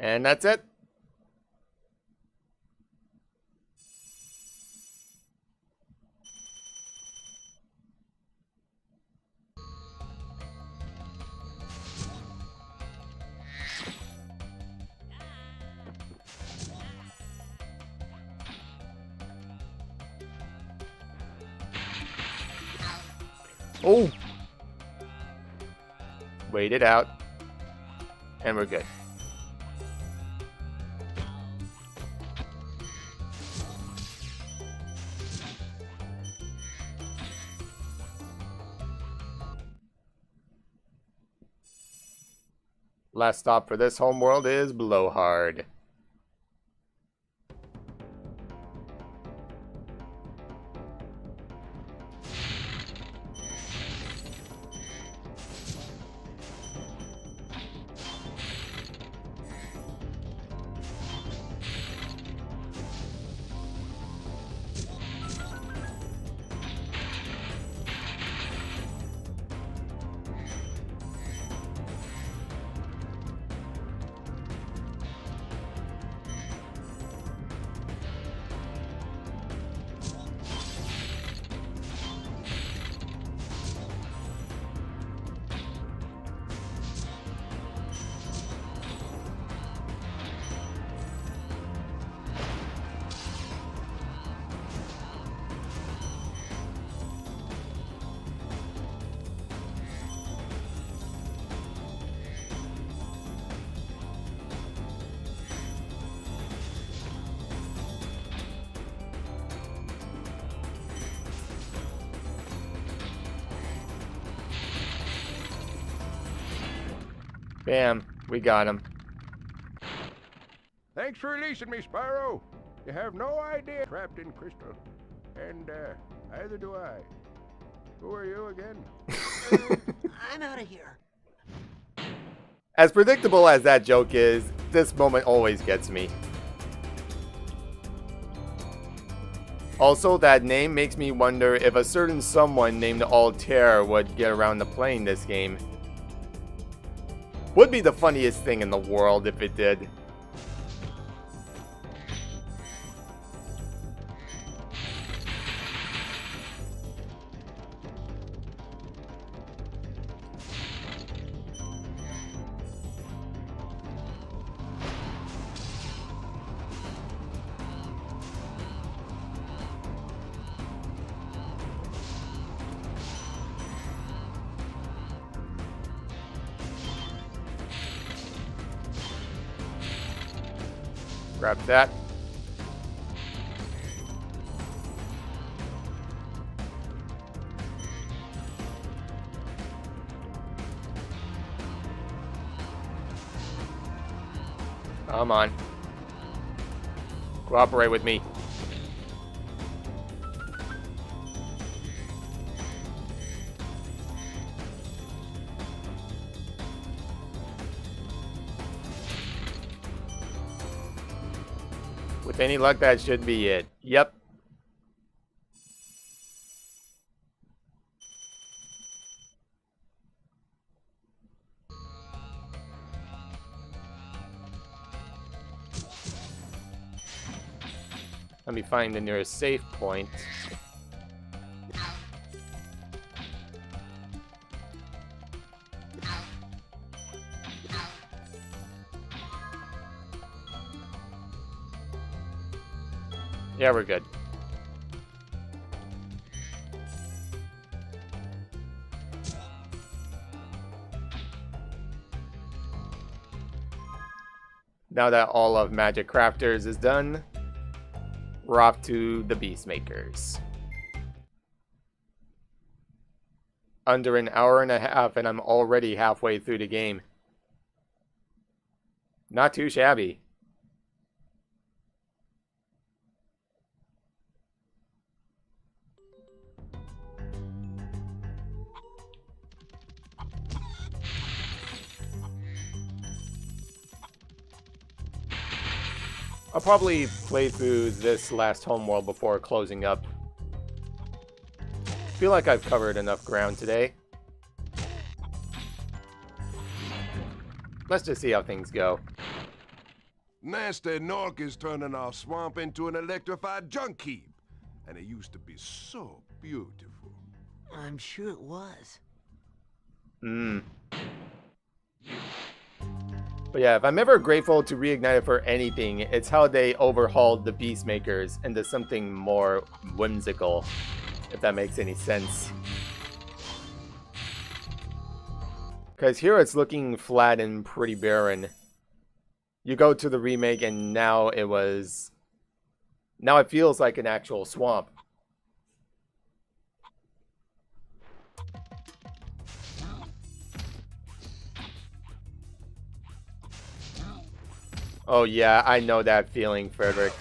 And that's it. Oh! Wait it out. And we're good. Last stop for this homeworld is Blowhard. Bam, we got him. Thanks for releasing me, Spyro. You have no idea. Trapped in crystal. And, neither do I. Who are you again? I'm out of here. As predictable as that joke is, this moment always gets me. Also, that name makes me wonder if a certain someone named Altair would get around to playing this game. Would be the funniest thing in the world if it did. Grab that. Come on. Cooperate with me. With any luck, that should be it. Yep. Let me find the nearest save point. Yeah, we're good. Now that all of Magic Crafters is done, we're off to the Beast Makers. Under an hour and a half, and I'm already halfway through the game. Not too shabby. I'll probably play through this last homeworld before closing up. Feel like I've covered enough ground today. Let's just see how things go. Nasty Nork is turning our swamp into an electrified junk heap. And it used to be so beautiful. I'm sure it was. But yeah, if I'm ever grateful to Reignited for anything, it's how they overhauled the Beastmakers into something more whimsical, if that makes any sense. Because here it's looking flat and pretty barren. You go to the remake and now it feels like an actual swamp. Oh yeah, I know that feeling, Frederick.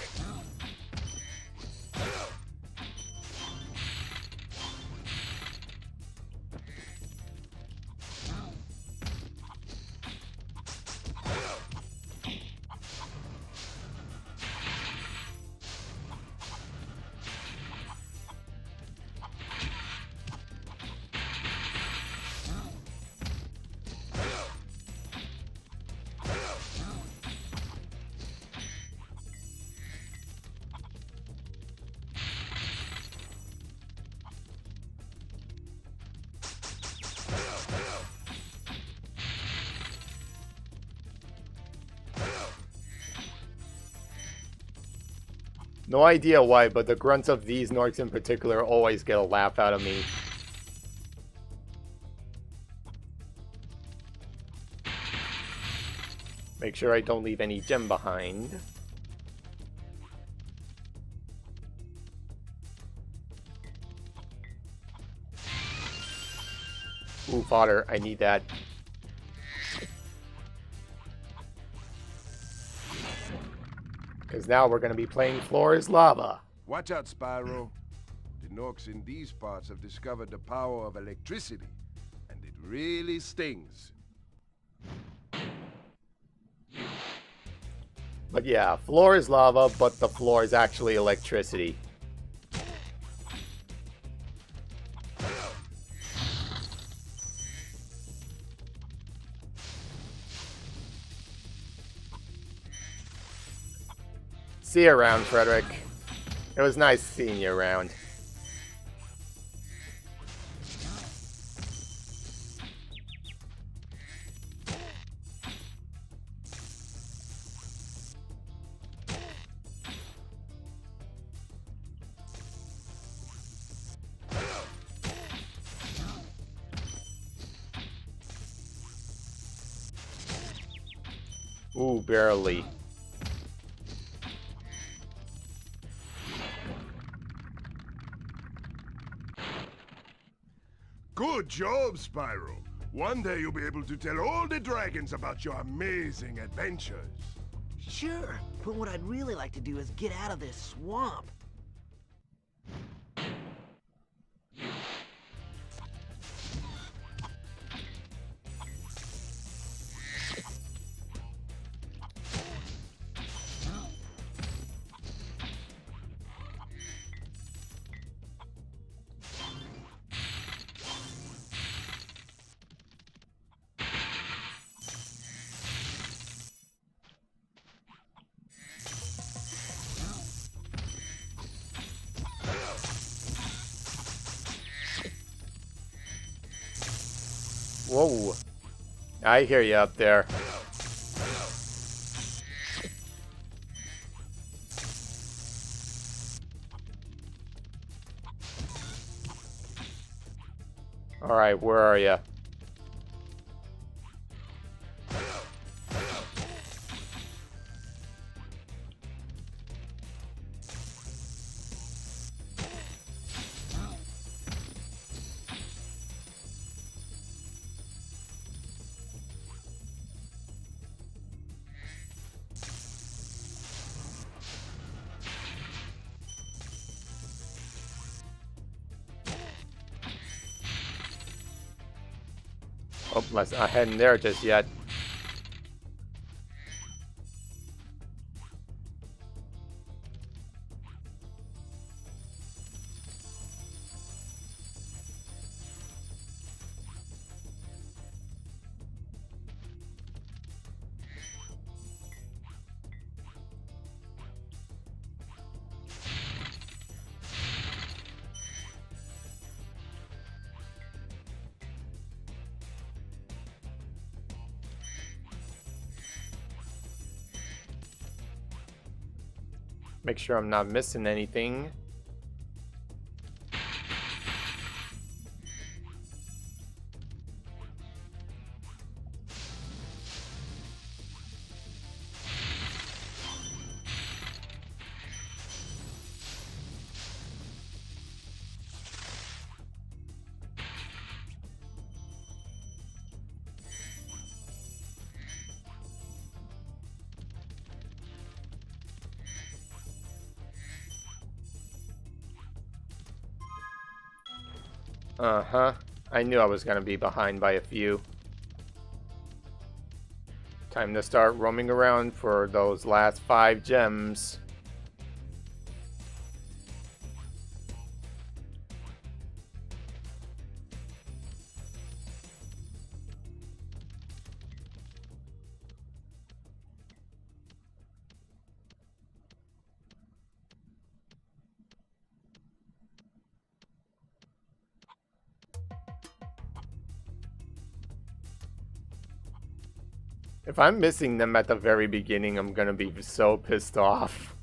No idea why, but the grunts of these Norks in particular always get a laugh out of me. Make sure I don't leave any gem behind. Ooh, fodder. I need that. Because now we're going to be playing Floor is Lava. Watch out, Spyro. The Norks in these parts have discovered the power of electricity, and it really stings. But yeah, floor is lava, but the floor is actually electricity. See you around, Frederick. It was nice seeing you around. Ooh, barely. Good job, Spyro. One day you'll be able to tell all the dragons about your amazing adventures. Sure, but what I'd really like to do is get out of this swamp. Whoa. I hear you up there. Alright, where are ya? Oh, let's not heading there just yet. Make sure I'm not missing anything. Uh-huh. I knew I was gonna be behind by a few. Time to start roaming around for those last 5 gems. If I'm missing them at the very beginning, I'm gonna be so pissed off.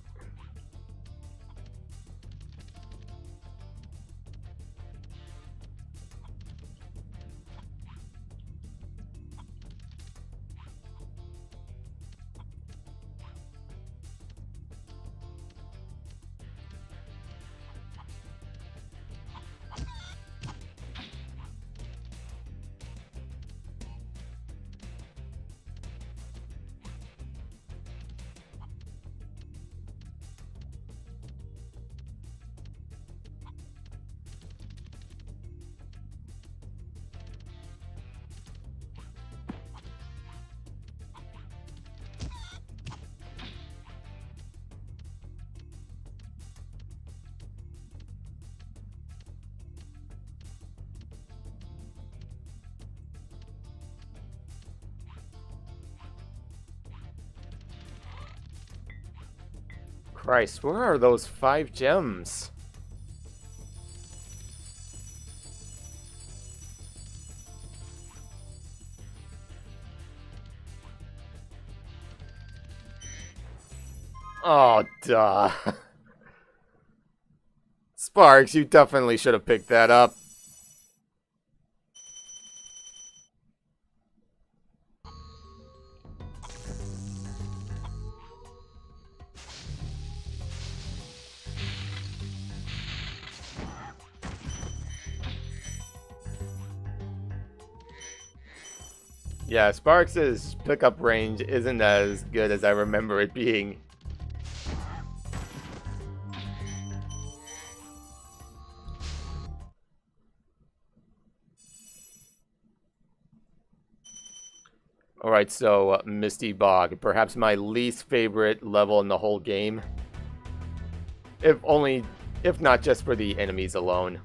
Christ, where are those 5 gems? Oh, duh. Sparks, you definitely should have picked that up. Yeah, Sparks' pickup range isn't as good as I remember it being. Alright, so Misty Bog, perhaps my least favorite level in the whole game. If not just for the enemies alone.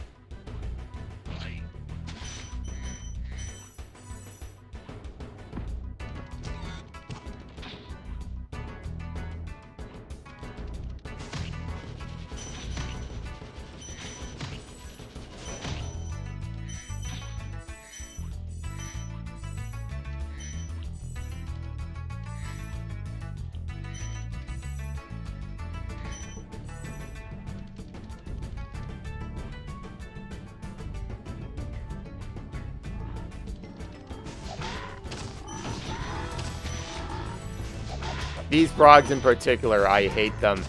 These frogs in particular, I hate them.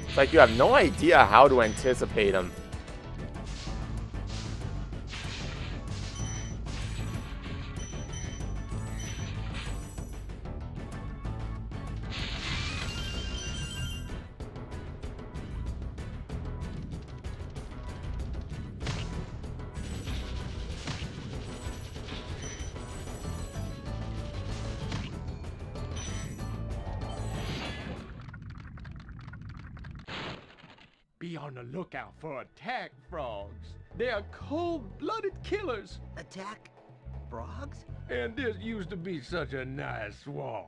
It's like you have no idea how to anticipate them. Be on the lookout for attack frogs. They are cold-blooded killers. Attack frogs? And this used to be such a nice swamp.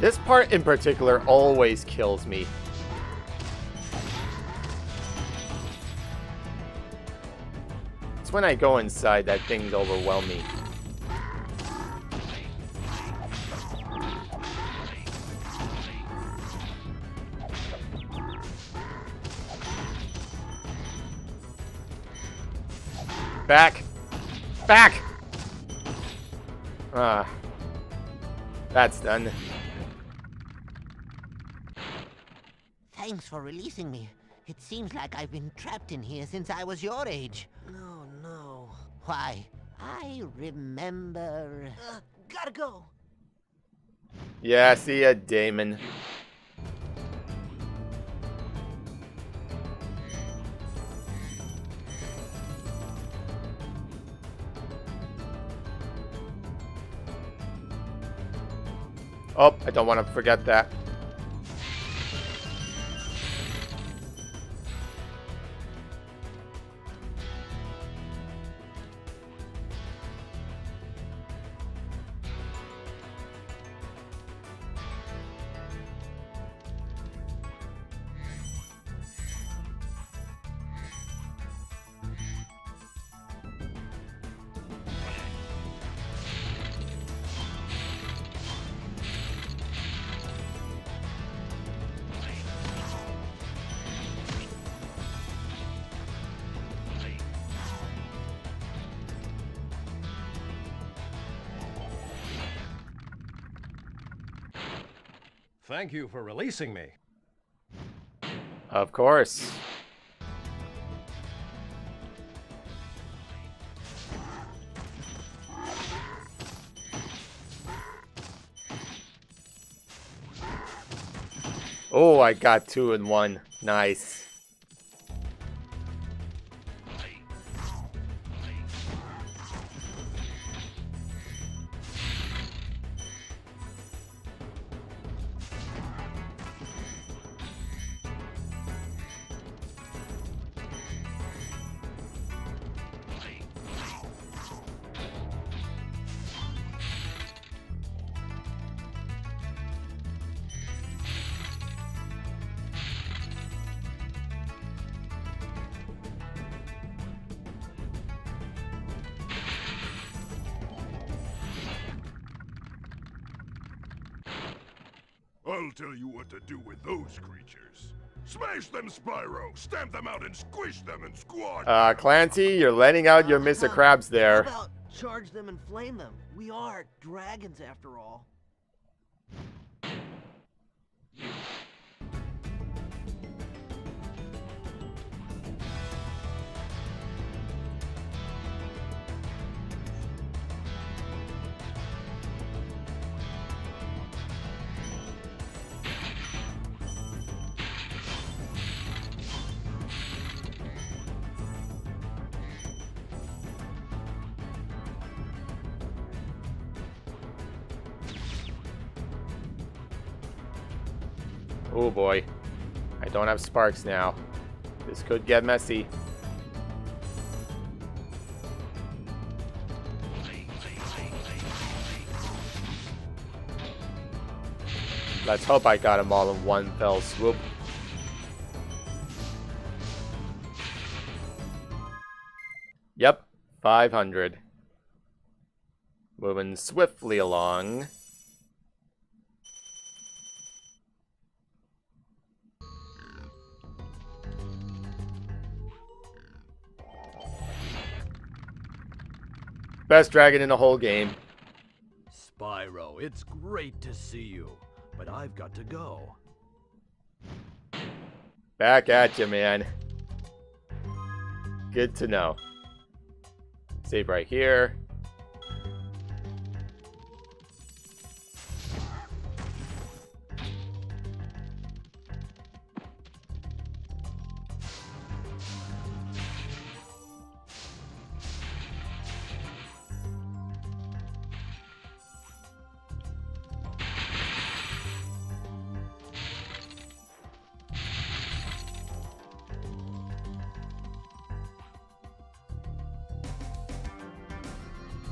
This part in particular always kills me. It's when I go inside that things overwhelm me. Back! Back! Ah. That's done. Thanks for releasing me. It seems like I've been trapped in here since I was your age. No, no. Why, I remember... Gotta go. Yeah, see ya, Damon. Oh, I don't want to forget that. Thank you for releasing me. Of course. Oh, I got 2 in 1. Nice. I'll tell you what to do with those creatures. Smash them, Spyro! Stamp them out and squish them and squash! Clancy, you're letting out your Mr. Krabs there. How about charge them and flame them? We are dragons after all. Oh boy. I don't have sparks now. This could get messy. Let's hope I got them all in one fell swoop. Yep, 500. Moving swiftly along. Best dragon in the whole game. Spyro, it's great to see you, but I've got to go. Back at you, man. Good to know. Save right here.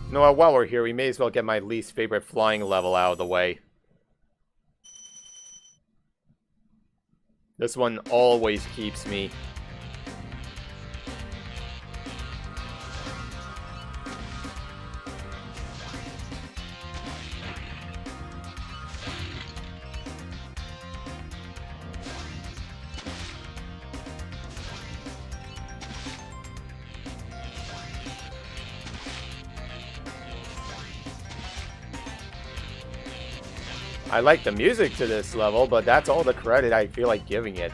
You know what, while we're here, we may as well get my least favorite flying level out of the way. This one always keeps me. I like the music to this level, but that's all the credit I feel like giving it.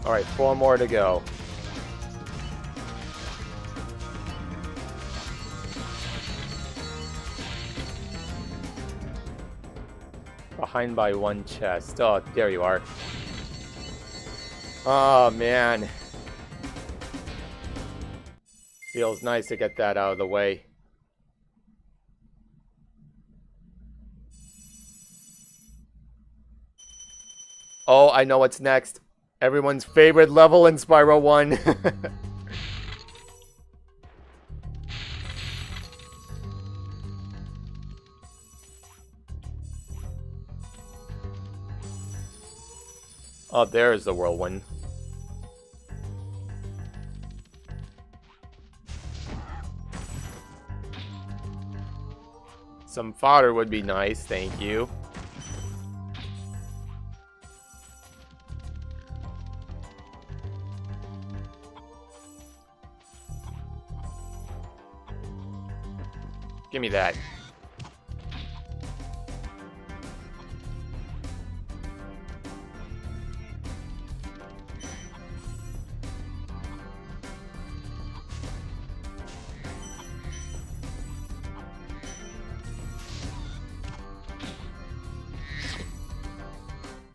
Alright, 4 more to go. Behind by 1 chest. Oh, there you are. Oh, man. Feels nice to get that out of the way. Oh, I know what's next. Everyone's favorite level in Spyro 1. Oh, there's the whirlwind. Some fodder would be nice, thank you. Give me that.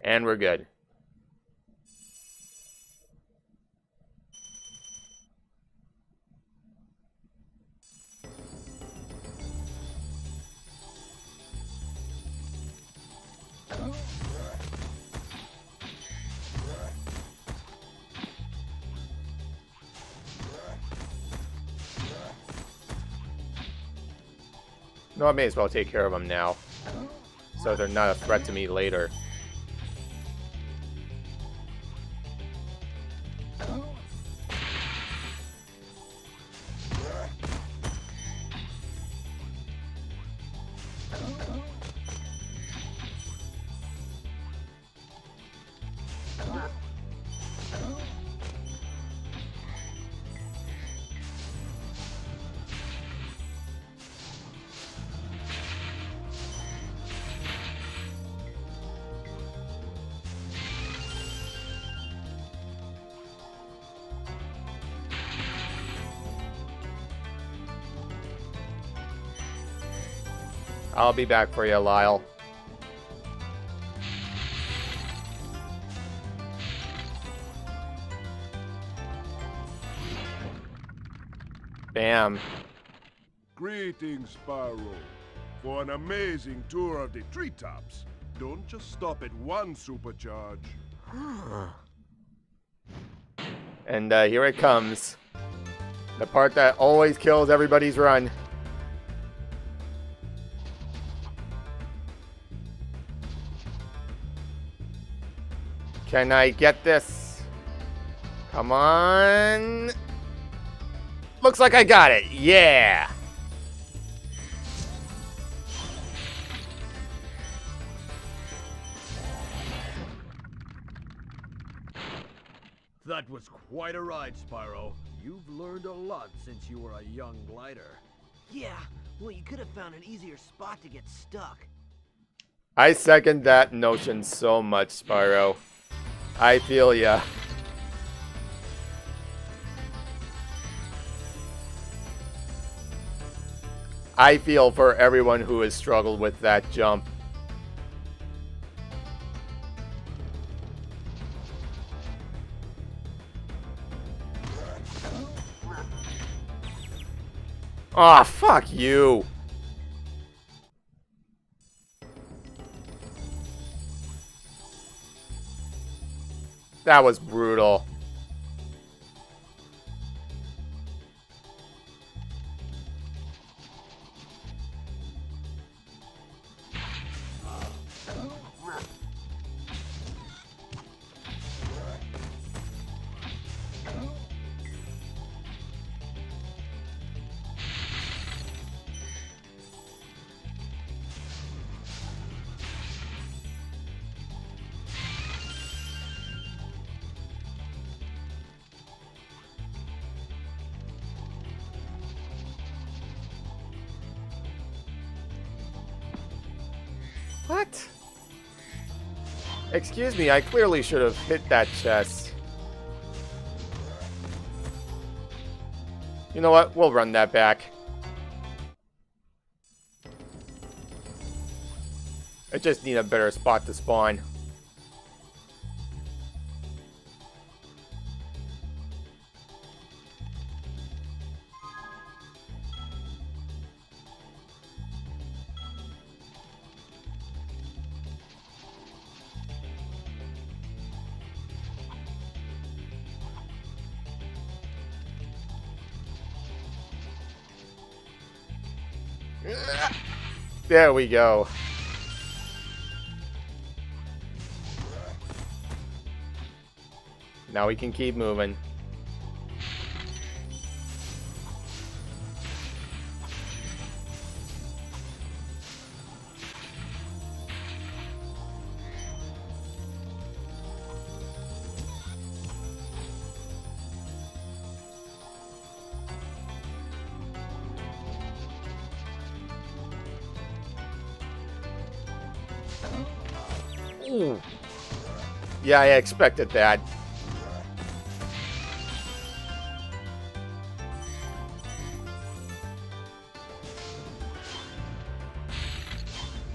And we're good. No, I may as well take care of them now, so they're not a threat to me later. I'll be back for you, Lyle. Bam. Greetings, Spyro. For an amazing tour of the treetops. Don't just stop at one supercharge. And here it comes. The part that always kills everybody's run. Can I get this? Come on. Looks like I got it. Yeah. That was quite a ride, Spyro. You've learned a lot since you were a young glider. Yeah, well, you could have found an easier spot to get stuck. I second that notion so much, Spyro. I feel ya. I feel for everyone who has struggled with that jump. Aw, fuck you. That was brutal. What? Excuse me, I clearly should have hit that chest. You know what? We'll run that back. I just need a better spot to spawn. There we go. Now we can keep moving. Ooh. Yeah, I expected that.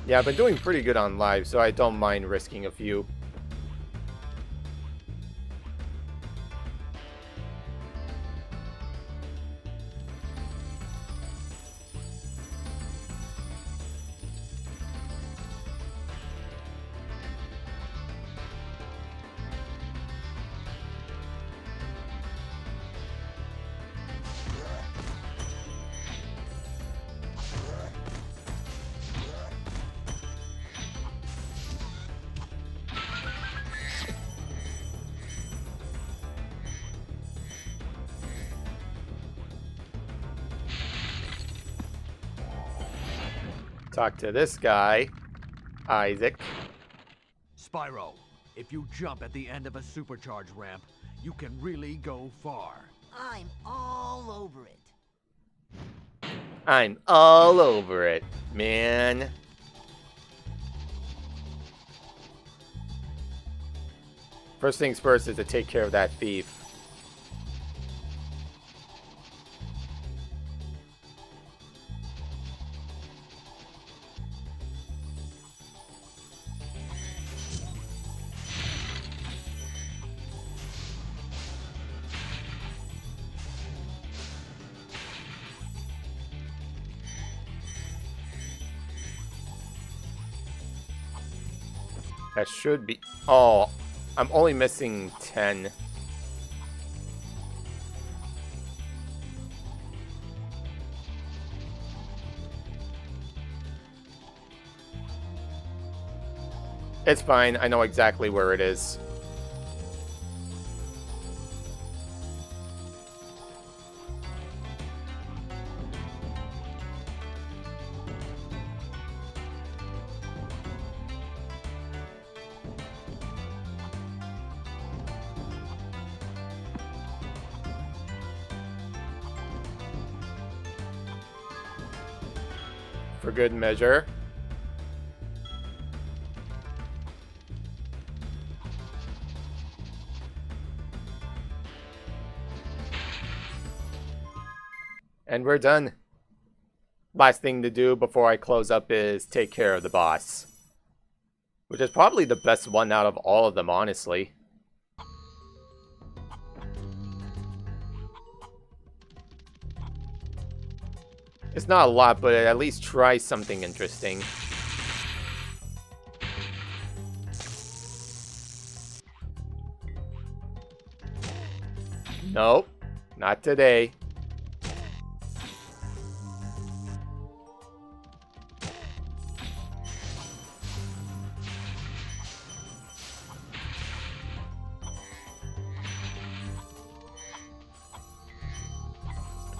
Yeah, I've been doing pretty good on live, so I don't mind risking a few. Talk to this guy, Isaac. Spyro, if you jump at the end of a supercharge ramp, you can really go far. I'm all over it. I'm all over it, man. First things first is to take care of that thief. That should be... Oh, I'm only missing 10. It's fine. I know exactly where it is. For good measure. And we're done. Last thing to do before I close up is take care of the boss. Which is probably the best one out of all of them, honestly. It's not a lot, but at least try something interesting. Nope, not today.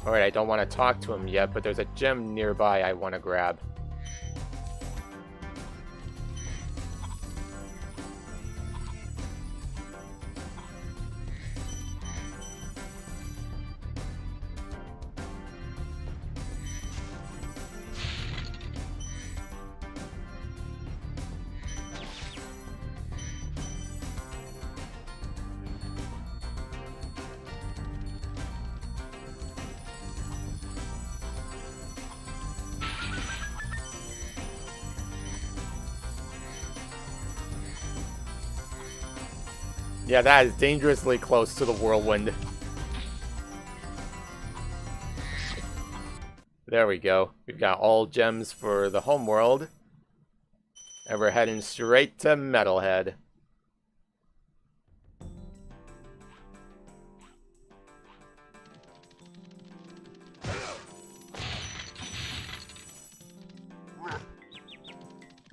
Alright, I don't want to talk to him yet, but there's a gem nearby I want to grab. Yeah, that is dangerously close to the whirlwind. There we go. We've got all gems for the homeworld. And we're heading straight to Metalhead.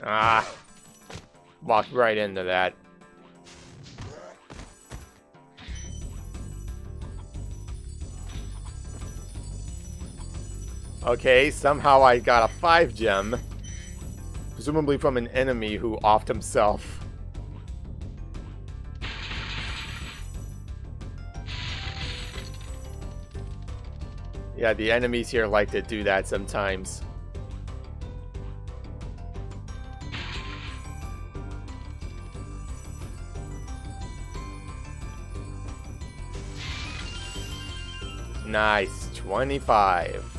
Ah. Walked right into that. Okay, somehow I got a 5 gem. Presumably from an enemy who offed himself. Yeah, the enemies here like to do that sometimes. Nice, 25.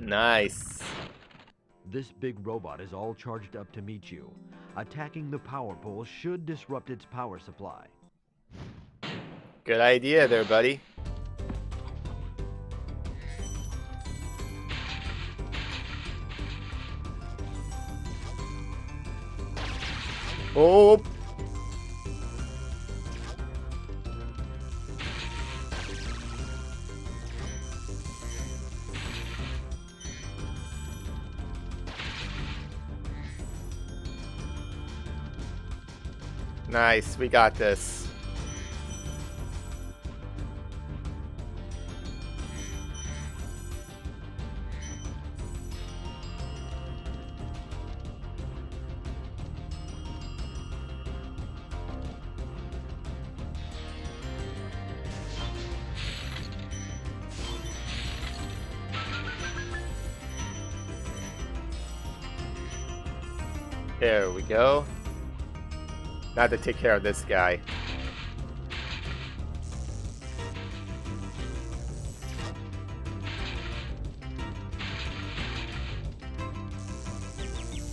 Nice. This big robot is all charged up to meet you. Attacking the power pole should disrupt its power supply. Good idea there, buddy. Oh! Nice, we got this. There we go. Now to take care of this guy.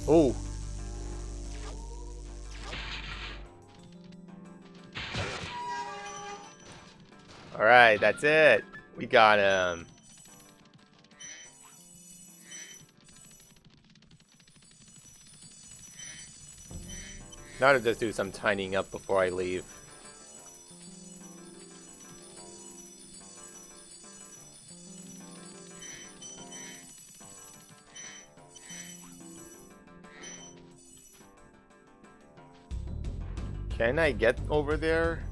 Oh. Alright, that's it. We got him. Now to just do some tidying up before I leave. Can I get over there?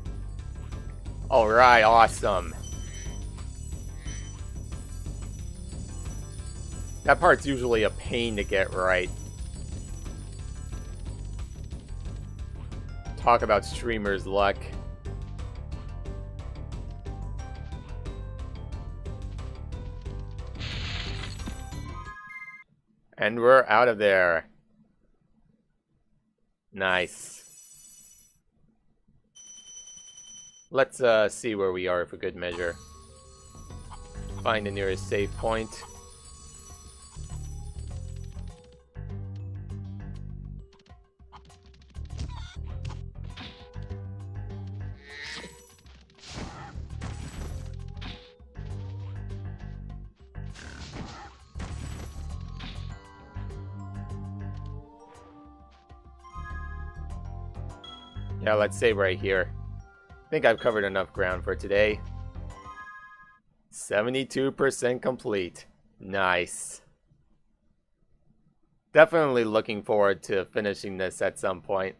Alright, awesome. That part's usually a pain to get right. Talk about streamer's luck. And we're out of there. Nice. Let's see where we are for good measure. Find the nearest save point. Yeah, let's save right here. I think I've covered enough ground for today. 72% complete. Nice. Definitely looking forward to finishing this at some point.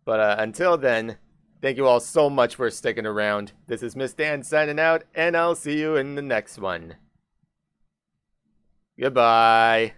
But until then, thank you all so much for sticking around. This is MiscDan signing out, and I'll see you in the next one. Goodbye.